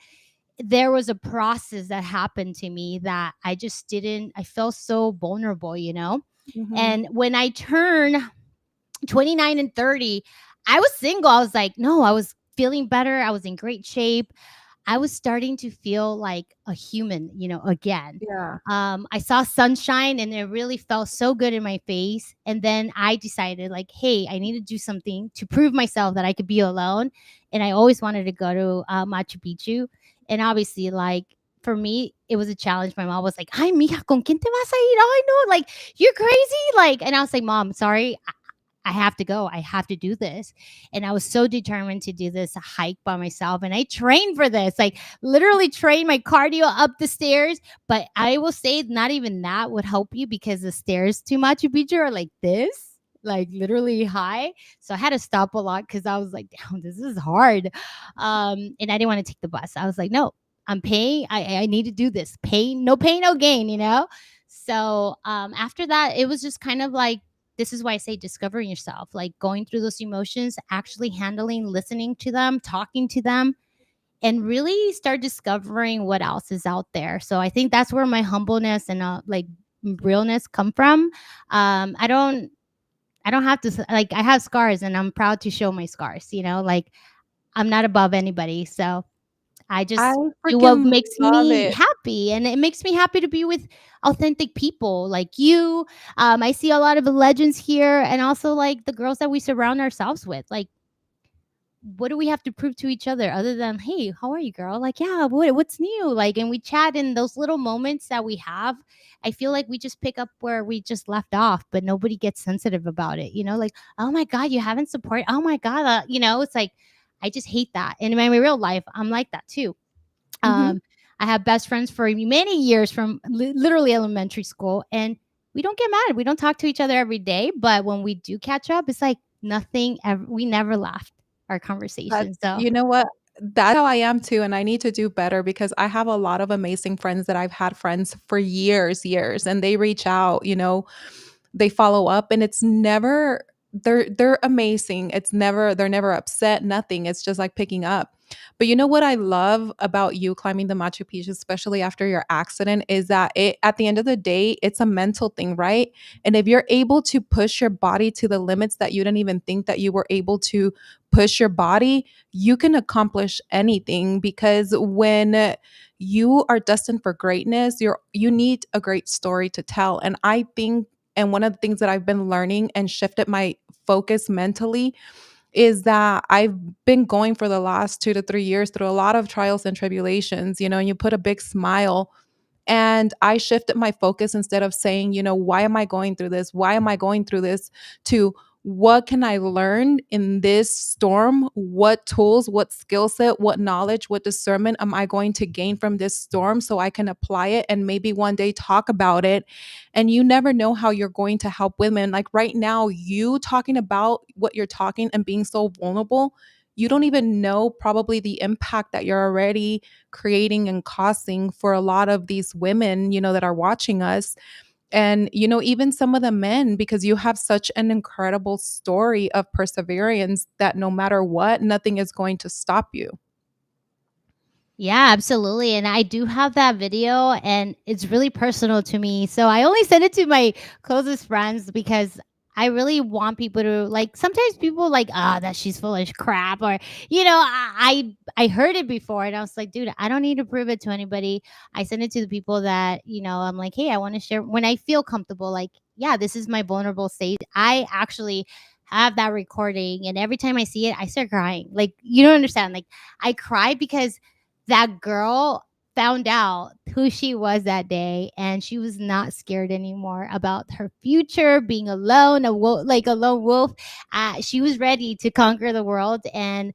[SPEAKER 5] There was a process that happened to me that I just didn't, I felt so vulnerable, you know?
[SPEAKER 4] Mhm.
[SPEAKER 5] And when I turned 29 and 30, I was single. I was like, no, I was feeling better. I was in great shape. I was starting to feel like a human, again.
[SPEAKER 4] Yeah.
[SPEAKER 5] I saw sunshine and it really felt so good in my face. And then I decided, like, hey, I need to do something to prove myself that I could be alone. And I always wanted to go to Machu Picchu. And obviously, like, for me, it was a challenge. My mom was like, "Ay, mija, ¿con quién te vas a ir? Oh, I know, like, you're crazy." Like, and I was like, "Mom, sorry, I have to go. I have to do this." And I was so determined to do this hike by myself. And I trained for this, like literally trained my cardio up the stairs. But I will say, not even that would help you because the stairs to Machu Picchu are like this, like literally high. So I had to stop a lot because I was like, damn, this is hard. And I didn't want to take the bus. I was like, no, I'm paying. I need to do this. Pain, no gain, you know? So after that, it was just kind of like, this is why I say discovering yourself, like going through those emotions, actually handling, listening to them, talking to them, and really start discovering what else is out there. So I think that's where my humbleness and like realness come from. I don't have to like, I have scars and I'm proud to show my scars. Like I'm not above anybody. So I
[SPEAKER 4] I
[SPEAKER 5] just do what
[SPEAKER 4] freaking
[SPEAKER 5] makes
[SPEAKER 4] love
[SPEAKER 5] me
[SPEAKER 4] it.
[SPEAKER 5] happy, and it makes me happy to be with authentic people like you. I see a lot of the legends here, and also like the girls that we surround ourselves with. Like, what do we have to prove to each other other than, hey, how are you, girl? Like, yeah, what's new? Like, and we chat in those little moments that we have. I feel like we just pick up where we just left off, but nobody gets sensitive about it. Like, oh my God, you haven't supported. Oh my God, it's like, I just hate that. And in my real life, I'm like that too.
[SPEAKER 4] Mhm.
[SPEAKER 5] um, I have best friends for many years from literally elementary school, and we don't get mad. We don't talk to each other every day, but when we do catch up, it's like nothing ever. We never laughed our
[SPEAKER 4] That's,
[SPEAKER 5] conversation. So
[SPEAKER 4] you know what? That's how I am too, and I need to do better because I have a lot of amazing friends that I've had friends for years, and they reach out, they follow up, and it's never, they're amazing. It's never, they're never upset, nothing. It's just like picking up. But you know what I love about you climbing the Machu Picchu, especially after your accident, is that it, at the end of the day, it's a mental thing, right? And if you're able to push your body to the limits that you didn't even think that you were able to push your body, you can accomplish anything, because when you are destined for greatness, you need a great story to tell. And I think, and one of the things that I've been learning and shifted my focus mentally is that I've been going for the last 2 to 3 years through a lot of trials and tribulations, and you put a big smile. And I shifted my focus, instead of saying, why am I going through this? Why am I going through this? To what can I learn in this storm? What tools, what skill set, what knowledge, what discernment am I going to gain from this storm so I can apply it and maybe one day talk about it? And you never know how you're going to help women. Like right now, you talking about what you're talking and being so vulnerable, you don't even know probably the impact that you're already creating and causing for a lot of these women, that are watching us. And, even some of the men, because you have such an incredible story of perseverance that no matter what, nothing is going to stop you.
[SPEAKER 5] yeah, absolutely. And I do have that video, and it's really personal to me. So I only send it to my closest friends because I really want people to, like, sometimes people like, that she's full of crap, or I heard it before, and I was like, dude, I don't need to prove it to anybody. I send it to the people that, I'm like, hey, I want to share when I feel comfortable. Like, yeah, this is my vulnerable state. I actually have that recording, and every time I see it, I start crying. Like, you don't understand. Like, I cry because that girl found out who she was that day, and she was not scared anymore about her future, being alone, like a lone wolf. She was ready to conquer the world, and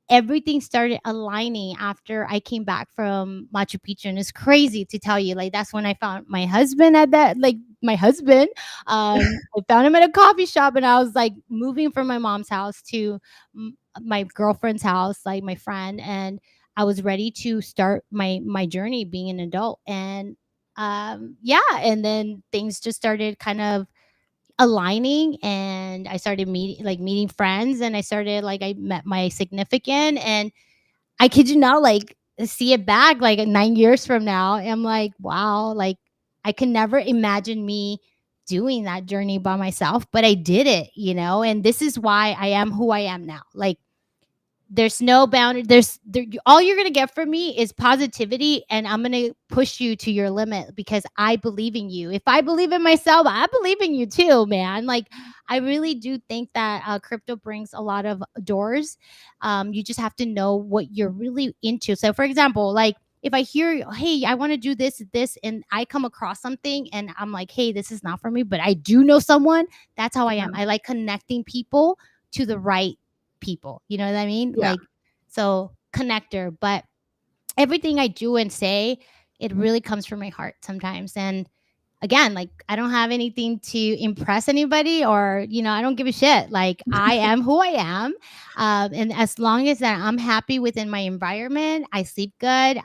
[SPEAKER 5] everything started aligning after I came back from Machu Picchu. And it's crazy to tell you, like, that's when I found my husband at that, like, my husband. I found him at a coffee shop, and I was like moving from my mom's house to my girlfriend's house, like my friend, and I was ready to start my journey being an adult. And yeah, and then things just started kind of aligning, and I started meeting friends, and I met my significant. And I kid you not, like, see it back like 9 years from now, I'm like, wow, like, I can never imagine me doing that journey by myself, but I did it, and this is why I am who I am now. Like, there's no boundary. All you're gonna get from me is positivity, and I'm gonna push you to your limit because I believe in you. If I believe in myself, I believe in you too, man. Like, I really do think that crypto brings a lot of doors. You just have to know what you're really into. So, for example, like, if I hear, hey, I want to do this, and I come across something, and I'm like, hey, this is not for me, but I do know someone. That's how I
[SPEAKER 4] Yeah.
[SPEAKER 5] am. I like connecting people to the right people. You know what I mean?
[SPEAKER 4] Yeah.
[SPEAKER 5] Like, so connector. But everything I do and say, it really comes from my heart sometimes. And again, like, I don't have anything to impress anybody, or, I don't give a shit. Like, I am who I am. And as long as that I'm happy within my environment, I sleep good.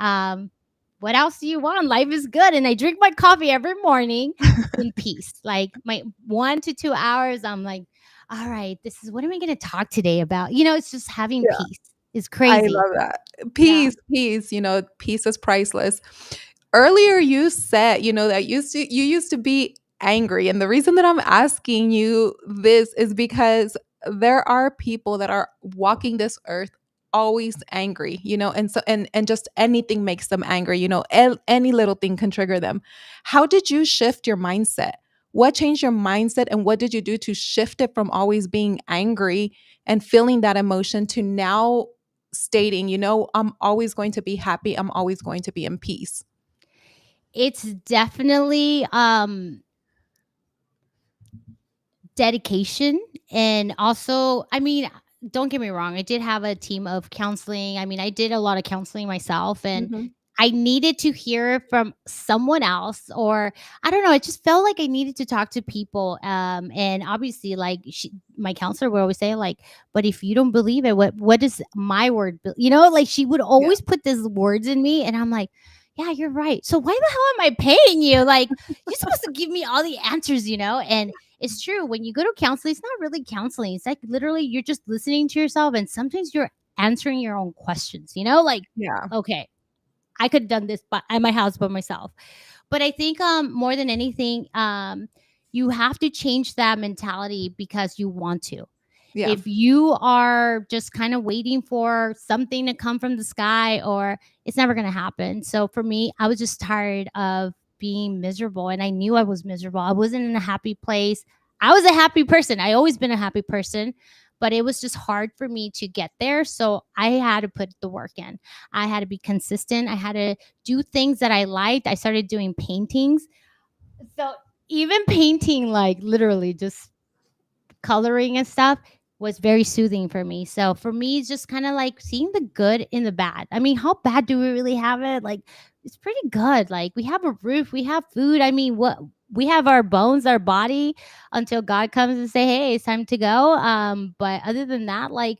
[SPEAKER 5] What else do you want? Life is good. And I drink my coffee every morning in peace. Like, my 1 to 2 hours, I'm like, all right, this is what am I going to talk today about? It's just having
[SPEAKER 4] Yeah.
[SPEAKER 5] peace. It's
[SPEAKER 4] I
[SPEAKER 5] crazy.
[SPEAKER 4] love that.
[SPEAKER 5] Yeah.
[SPEAKER 4] Peace, peace is priceless. Earlier you said, that you used to be angry, and the reason that I'm asking you this is because there are people that are walking this earth always angry, and so and just anything makes them angry, any little thing can trigger them. How did you shift your mindset? What changed your mindset, and what did you do to shift it from always being angry and feeling that emotion to now stating, I'm always going to be happy, I'm always going to be in peace?
[SPEAKER 5] It's definitely dedication. And also, I mean, don't get me wrong, I did have a team of counseling. I mean, I did a lot of counseling myself, and
[SPEAKER 4] Mhm.
[SPEAKER 5] I needed to hear from someone else, or I don't know, I just felt like I needed to talk to people. And obviously, like, my counselor would always say, like, but if you don't believe it, what does my word like, she would
[SPEAKER 4] Yeah.
[SPEAKER 5] always put these words in me, and I'm like, yeah, you're right. So why the hell am I paying you? Like, you're supposed to give me all the answers, and it's true. When you go to counseling, it's not really counseling. It's like, literally, you're just listening to yourself, and sometimes you're answering your own questions, like,
[SPEAKER 4] Yeah.
[SPEAKER 5] okay, I could have done this at my house by myself. But I think more than anything, you have to change that mentality because you want to.
[SPEAKER 4] Yeah.
[SPEAKER 5] If you are just kind of waiting for something to come from the sky, or it's never going to happen. So for me, I was just tired of being miserable, and I knew I was miserable. I wasn't in a happy place. I was a happy person. I always been a happy person, but it was just hard for me to get there. So I had to put the work in. I had to be consistent. I had to do things that I liked. I started doing paintings. So even painting, like, literally just coloring and stuff, was very soothing for me. So for me, it's just kind of like seeing the good in the bad. I mean, how bad do we really have it? Like, it's pretty good. Like, we have a roof, we have food. I mean, what, we have our bones, our body, until God comes and say, "Hey, it's time to go." But other than that, like,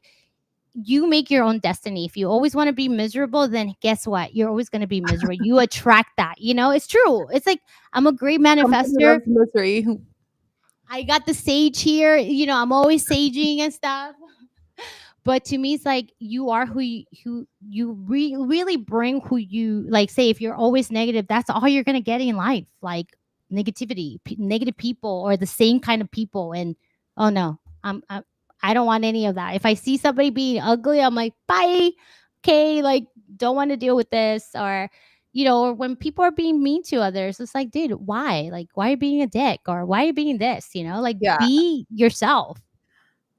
[SPEAKER 5] you make your own destiny. If you always want to be miserable, then guess what? You're always going to be miserable. You attract that. It's true. It's like, I'm a great
[SPEAKER 4] Company
[SPEAKER 5] manifester.
[SPEAKER 4] loves misery.
[SPEAKER 5] I got the sage here. I'm always saging and stuff. But to me, it's like, you are who you really bring who you, like, say, if you're always negative, that's all you're going to get in life. Like, negativity, negative people, or the same kind of people. And oh no, I don't want any of that. If I see somebody being ugly, I'm like, bye. Okay, like, don't want to deal with this. Or or when people are being mean to others, it's like, dude, why? Like, why are you being a dick, or why are you being this? Like,
[SPEAKER 4] Yeah.
[SPEAKER 5] be yourself.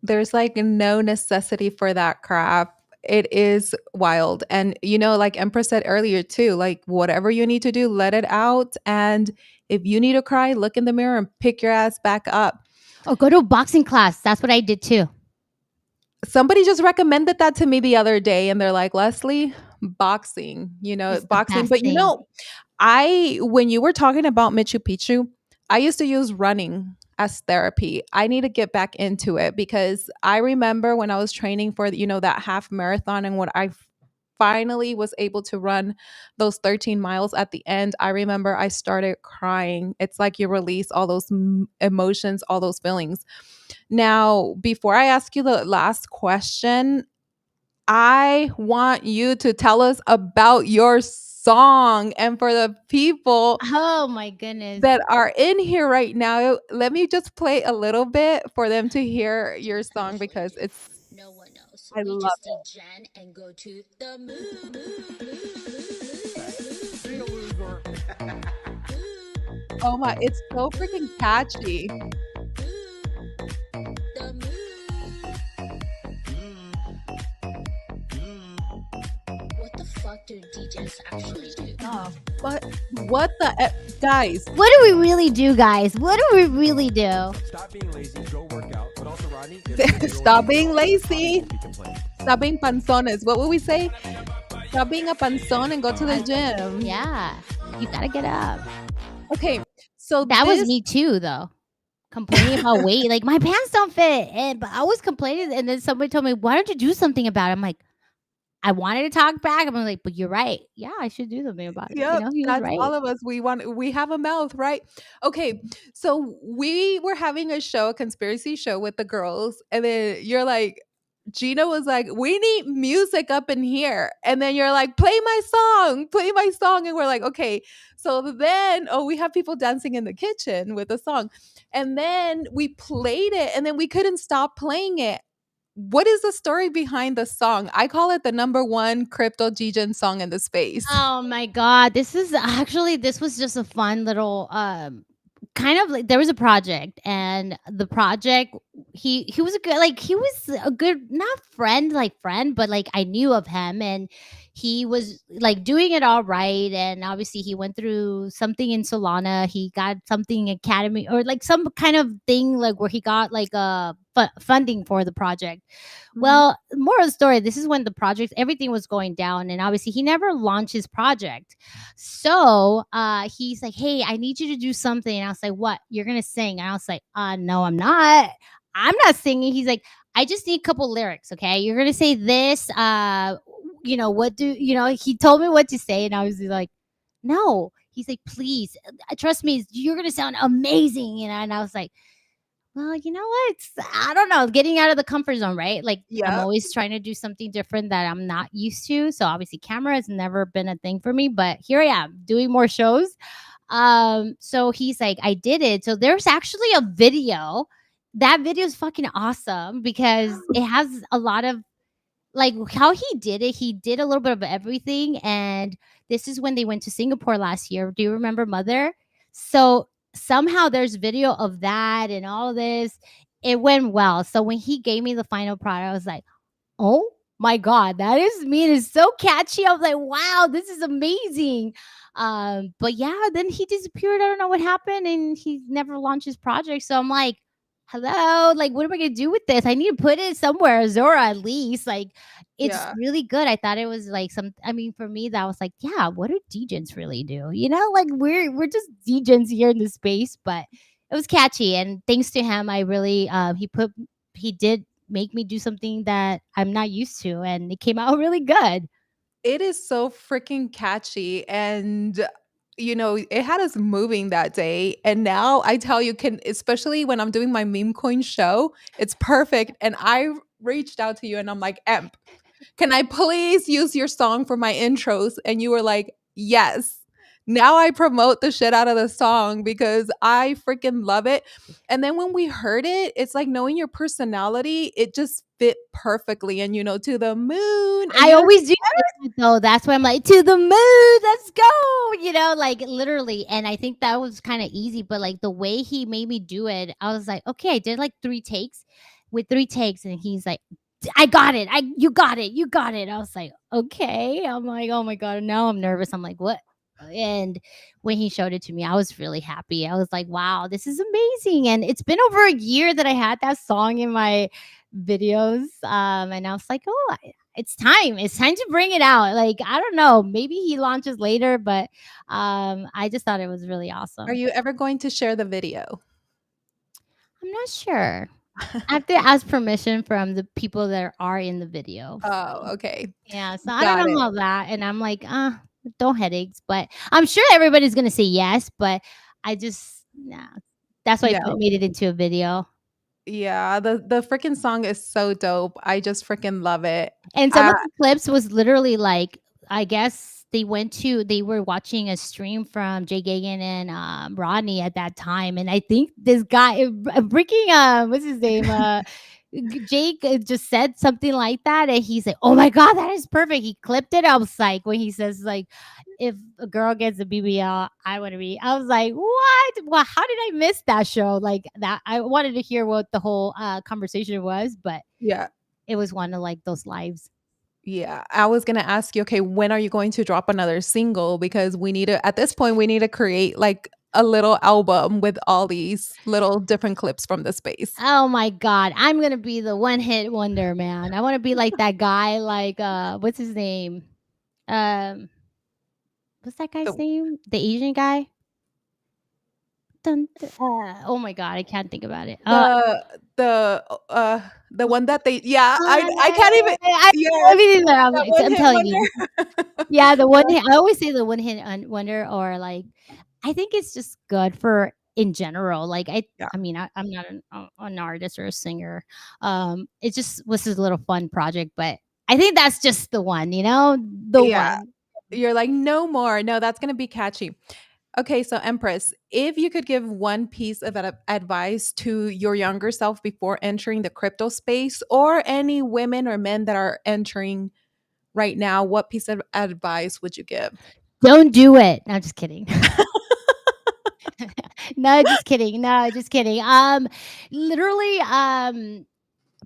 [SPEAKER 4] There's like no necessity for that crap. It is wild. And like Empress said earlier too, like whatever you need to do, let it out. And if you need to cry, look in the mirror and pick your ass back up.
[SPEAKER 5] Or go to a boxing class. That's what I did too.
[SPEAKER 4] Somebody just recommended that to me the other day and they're like, Leslie, boxing,
[SPEAKER 5] It's the
[SPEAKER 4] boxing.
[SPEAKER 5] best
[SPEAKER 4] But
[SPEAKER 5] thing.
[SPEAKER 4] when you were talking about Machu Picchu, I used to use running as therapy. I need to get back into it because I remember when I was training for, that half marathon, and when I finally was able to run those 13 miles at the end, I remember I started crying. It's like you release all those emotions, all those feelings. Now, before I ask you the last question, I want you to tell us about your song. And for the people
[SPEAKER 5] Oh my goodness.
[SPEAKER 4] that are in here right now, let me just play a little bit for them to hear your song because
[SPEAKER 1] No one knows.
[SPEAKER 4] I
[SPEAKER 1] We
[SPEAKER 4] love
[SPEAKER 1] just
[SPEAKER 4] it.
[SPEAKER 1] degen and go to the moon.
[SPEAKER 2] Being a loser.
[SPEAKER 4] Oh my, it's so freaking catchy.
[SPEAKER 1] The moon. What the fuck do DJs actually do?
[SPEAKER 4] But what the guys?
[SPEAKER 5] What do we really do, guys? What do we really do?
[SPEAKER 2] Stop being lazy, go work out. But also, Rodney, if
[SPEAKER 4] Stop being lazy.
[SPEAKER 2] won't be complaining.
[SPEAKER 4] Stop being panzones. What would we say? Stop being a panzone and go to the gym.
[SPEAKER 5] Yeah. You gotta get up.
[SPEAKER 4] Okay, so
[SPEAKER 5] That was
[SPEAKER 4] this
[SPEAKER 5] me too, though. Complaining about weight. Like, my pants don't fit. But I was complaining. And then somebody told me, why don't you do something about it? I'm like, I wanted to talk back. I'm like, but you're right. Yeah, I should do something about it.
[SPEAKER 4] Yep,
[SPEAKER 5] He was
[SPEAKER 4] that's
[SPEAKER 5] right.
[SPEAKER 4] all of us. We have a mouth, right? Okay, so we were having a conspiracy show with the girls, and then you're like, Gina was like, "We need music up in here," and then you're like, play my song," and we're like, "Okay." So then, we have people dancing in the kitchen with the song, and then we played it, and then we couldn't stop playing it. What is the story behind the song? I call it the number one crypto Gijan song in the space.
[SPEAKER 5] Oh my god, this was just a fun little kind of like, there was a project, and the project, he was a good, like, he was a good, not friend like friend, but like I knew of him, and he was like doing it all right, and obviously he went through something in Solana. He got something academy, or like some kind of thing, like where he got like funding for the project.
[SPEAKER 4] Mhm.
[SPEAKER 5] Well, more of the story, this is when the project, everything was going down, and obviously he never launched his project. So he's like, hey, I need you to do something. And I was like, what? You're gonna sing? And I was like, no, I'm not. I'm not singing. He's like, I just need a couple lyrics, okay? You're gonna say this. What do he told me what to say, and I was like, no. He's like, please, trust me, you're gonna sound amazing. And I was like, well, you know what? I don't know, getting out of the comfort zone, right? Like, I'm
[SPEAKER 4] Yep.
[SPEAKER 5] always trying to do something different that I'm not used to. So obviously camera has never been a thing for me, but here I am doing more shows. So he's like, I did it. So there's actually a video. That video is fucking awesome because it has a lot of, like, how he did a little bit of everything. And this is when they went to Singapore last year. Do you remember Mother? So somehow there's video of that and all this. It went well. So when he gave me the final product, I was like, oh my god, that is me. It is so catchy. I was like, wow, this is amazing. But yeah, then he disappeared. I don't know what happened, and he never launched his project. So I'm like, hello, like, what am I gonna do with this? I need to put it somewhere, Zora, at least. Like, it's
[SPEAKER 4] Yeah.
[SPEAKER 5] really good. I thought it was like some, I mean, for me, that was like, yeah, what do DJs really do? Like, we're just DJs here in the space, but it was catchy. And thanks to him, I really he did make me do something that I'm not used to, and it came out really good.
[SPEAKER 4] It is so freaking catchy, and it had us moving that day. And now I tell you, can especially when I'm doing my meme coin show, it's perfect. And I reached out to you and I'm like, Emp, can I please use your song for my intros? And you were like, yes. now I promote the shit out of the song because I freaking love it. And then when we heard it, it's like knowing your personality, it just fit perfectly. And to the moon. And
[SPEAKER 5] I always do that though. That's why I'm like, to the moon, let's go. Like literally. And I think that was kind of easy, but like the way he made me do it, I was like, okay, I did like 3 takes with 3 takes, and he's like, I got it. You got it. You got it. I was like, okay. I'm like, oh my God. Now I'm nervous. I'm like, what? And when he showed it to me, I was really happy. I was like, wow, this is amazing. And it's been over a year that I had that song in my videos. And I was like, oh, it's time. It's time to bring it out. Like, I don't know. Maybe he launches later, but I just thought it was really
[SPEAKER 4] Are
[SPEAKER 5] awesome.
[SPEAKER 4] you ever going to share the video?
[SPEAKER 5] I'm not sure. I have to ask permission from the people that are in the video.
[SPEAKER 4] Oh, okay.
[SPEAKER 5] Yeah, so I
[SPEAKER 4] Got
[SPEAKER 5] don't know
[SPEAKER 4] it.
[SPEAKER 5] how that, and I'm like, don't headaches, but I'm sure everybody's gonna say yes, but I just nah. That's why I
[SPEAKER 4] Yeah.
[SPEAKER 5] made it into a video.
[SPEAKER 4] Yeah. The freaking song is so dope. I just freaking love it.
[SPEAKER 5] And some of the clips was literally like, I guess they were watching a stream from Jay Gagan and Rodney at that time, and I think this guy freaking what's his name Jake just said something like that, and he's like, "Oh my God, that is perfect." He clipped it. I was like, when he says like, "If a girl gets a BBL, I want to be." I was like, "What? Well, how did I miss that show?" Like that, I wanted to hear what the whole conversation was, but
[SPEAKER 4] Yeah.
[SPEAKER 5] it was one of like those lives.
[SPEAKER 4] Yeah, I was gonna ask you, okay, when are you going to drop another single? Because we need to, at this point, we need to create like a little album with all these little different clips from the space.
[SPEAKER 5] Oh my God, I'm gonna be the one hit wonder, man. I want to be like that guy, like what's his name? Um, what's that guy's
[SPEAKER 4] The
[SPEAKER 5] name? The Asian guy. Oh my God, I can't think about it.
[SPEAKER 4] the the the one that they yeah, I can't even
[SPEAKER 5] I
[SPEAKER 4] yes,
[SPEAKER 5] everything that
[SPEAKER 4] that one
[SPEAKER 5] I'm
[SPEAKER 4] hit
[SPEAKER 5] telling you.
[SPEAKER 4] wonder.
[SPEAKER 5] Yeah, the one hit, I always say the one hit wonder, or like, I think it's just good for in general. Like
[SPEAKER 4] Yeah,
[SPEAKER 5] I mean, I'm not an artist or a singer. It just was a little fun project, but I think that's just the one, the
[SPEAKER 4] yeah.
[SPEAKER 5] one.
[SPEAKER 4] You're like, "No more." No, that's gonna be catchy. Okay, so Empress, if you could give one piece of advice to your younger self before entering the crypto space, or any women or men that are entering right now, what piece of advice would you give?
[SPEAKER 5] Don't do it. No, just kidding. No, just kidding. No, just kidding. Literally,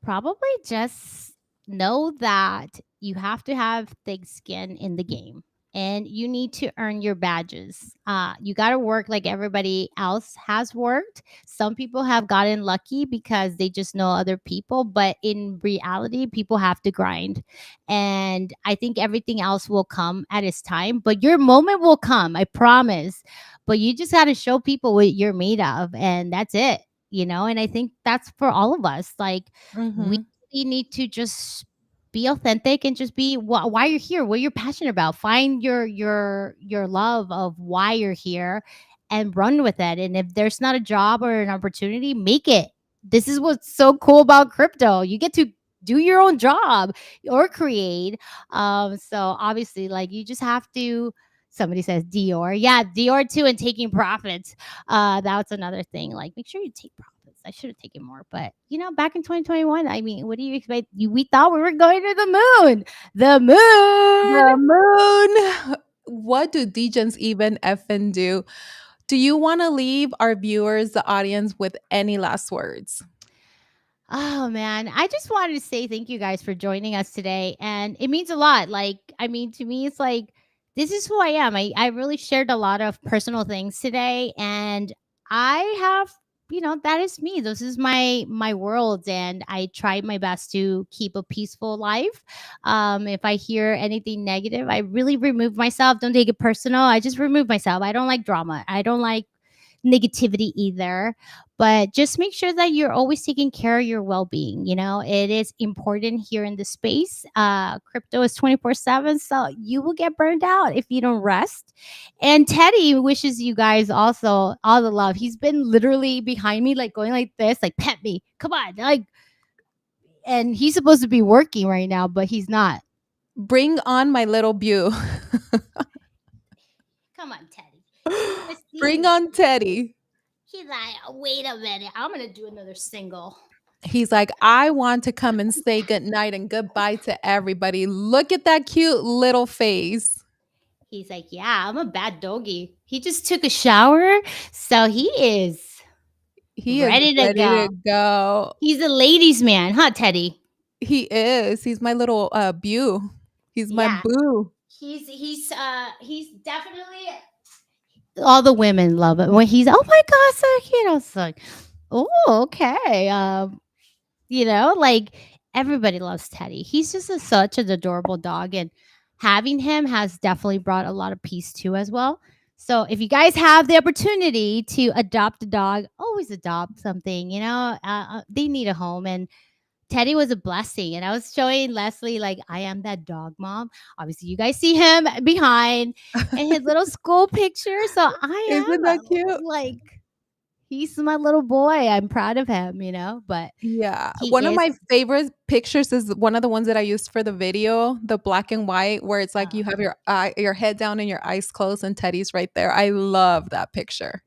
[SPEAKER 5] probably just know that you have to have thick skin in the game, and you need to earn your badges. You got to work like everybody else has worked. Some people have gotten lucky because they just know other people, but in reality, people have to grind. And I think everything else will come at its time, but your moment will come, I promise. But you just got to show people what you're made of, and that's it. And I think that's for all of us. Like, we
[SPEAKER 4] Mhm.
[SPEAKER 5] need to just be authentic and just be why you're here, what you're passionate about. Find your love of why you're here and run with it. And if there's not a job or an opportunity, make it. This is what's so cool about crypto. You get to do your own job or create. So obviously, like, you just have to. Somebody says Dior. Yeah, Dior too, and taking profits. That's another thing. Like, make sure you take profits. I should have taken more, but back in 2021, I mean, what do you expect? We thought we were going to the moon. The moon.
[SPEAKER 4] The moon. What do degens even effing do? Do you wanna leave our viewers, the audience, with any last words?
[SPEAKER 5] Oh man, I just wanted to say thank you guys for joining us today. And it means a lot. Like, I mean, to me, it's like, this is who I am. I really shared a lot of personal things today. And I have, that is me. This is my world. And I tried my best to keep a peaceful life. If I hear anything negative, I really remove myself. Don't take it personal. I just remove myself. I don't like drama. I don't like negativity either, but just make sure that you're always taking care of your well-being. It is important here in the space. Crypto is 24/7, so you will get burned out if you don't rest. And Teddy wishes you guys also all the love. He's been literally behind me, like, going like this, like, pet me, come on, like. And he's supposed to be working right now, but he's not.
[SPEAKER 4] Bring on my little Bew.
[SPEAKER 5] Come on, Teddy.
[SPEAKER 4] Bring on Teddy.
[SPEAKER 5] He's like, wait a minute, I'm gonna do another single.
[SPEAKER 4] He's like, I want to come and say goodnight and goodbye to everybody. Look at that cute little face.
[SPEAKER 5] He's like, yeah, I'm a bad doggy. He just took a shower, so he is
[SPEAKER 4] He is
[SPEAKER 5] ready to
[SPEAKER 4] ready to
[SPEAKER 5] go.
[SPEAKER 4] go.
[SPEAKER 5] He's a ladies' man, huh, Teddy?
[SPEAKER 4] He is. He's my little beau. He's my
[SPEAKER 5] Yeah.
[SPEAKER 4] boo.
[SPEAKER 5] He's definitely all the women love it when he's oh my god, so cute. I was like, oh, okay. Like everybody loves Teddy. He's just such an adorable dog, and having him has definitely brought a lot of peace too, as well. So if you guys have the opportunity to adopt a dog, always adopt something. They need a home, and Teddy was a blessing. And I was showing Leslie, like, I am that dog mom. Obviously, you guys see him behind in his little school picture. So I
[SPEAKER 4] Isn't
[SPEAKER 5] am
[SPEAKER 4] that cute?
[SPEAKER 5] like, he's my little boy. I'm proud of him, but
[SPEAKER 4] Yeah. One
[SPEAKER 5] he
[SPEAKER 4] of
[SPEAKER 5] is.
[SPEAKER 4] my favorite pictures is one of the ones that I used for the video, the black and white, where it's like you have your head down and your eyes closed and Teddy's right there. I love that picture.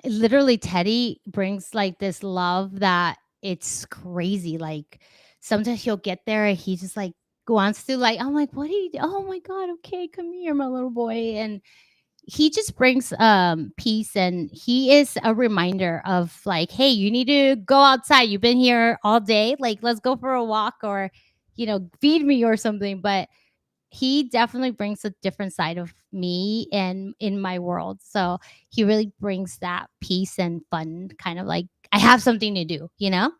[SPEAKER 5] Literally, Teddy brings like this love that it's crazy. Like sometimes he'll get there and he just like wants to like, I'm like, what do you do? Oh my god, okay, come here, my little boy. And he just brings peace, and he is a reminder of like, hey, you need to go outside. You've been here all day. Like, let's go for a walk, or feed me or something. But he definitely brings a different side of me and in my world. So he really brings that peace and fun, kind of like I have something to do,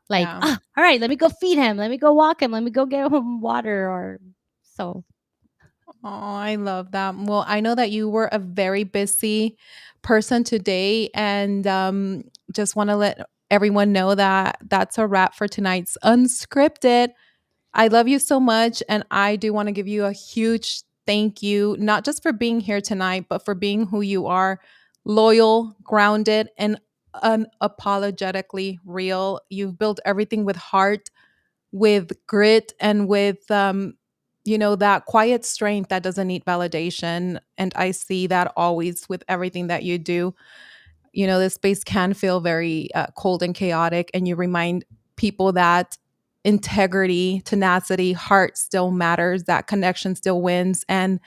[SPEAKER 5] like,
[SPEAKER 4] Yeah.
[SPEAKER 5] all right, let me go feed him, let me go walk him, let me go get him water, or so.
[SPEAKER 4] Oh, I love that. Well, I know that you were a very busy person today, and just want to let everyone know that that's a wrap for tonight's Unscripted. I love you so much, and I do want to give you a huge thank you, not just for being here tonight, but for being who you are, loyal, grounded, and unapologetically real. You've built everything with heart, with grit, and with that quiet strength that doesn't need validation. And I see that always with everything that you do. This space can feel very cold and chaotic, and you remind people that integrity, tenacity, heart still matters, that connection still wins, and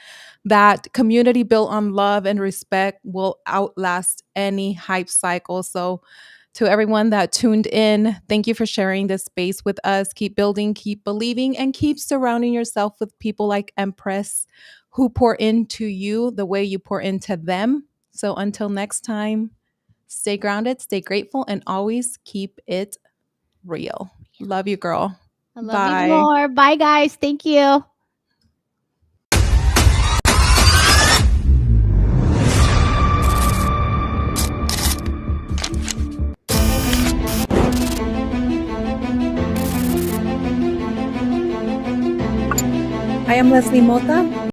[SPEAKER 4] that community built on love and respect will outlast any hype cycle. So to everyone that tuned in, thank you for sharing this space with us. Keep building, keep believing, and keep surrounding yourself with people like Empress who pour into you the way you pour into them. So until next time, stay grounded, stay grateful, and always keep it real. Love you, girl.
[SPEAKER 5] I love you
[SPEAKER 4] Bye.
[SPEAKER 5] more. Bye, guys. Thank you.
[SPEAKER 4] I am Leslie Mota.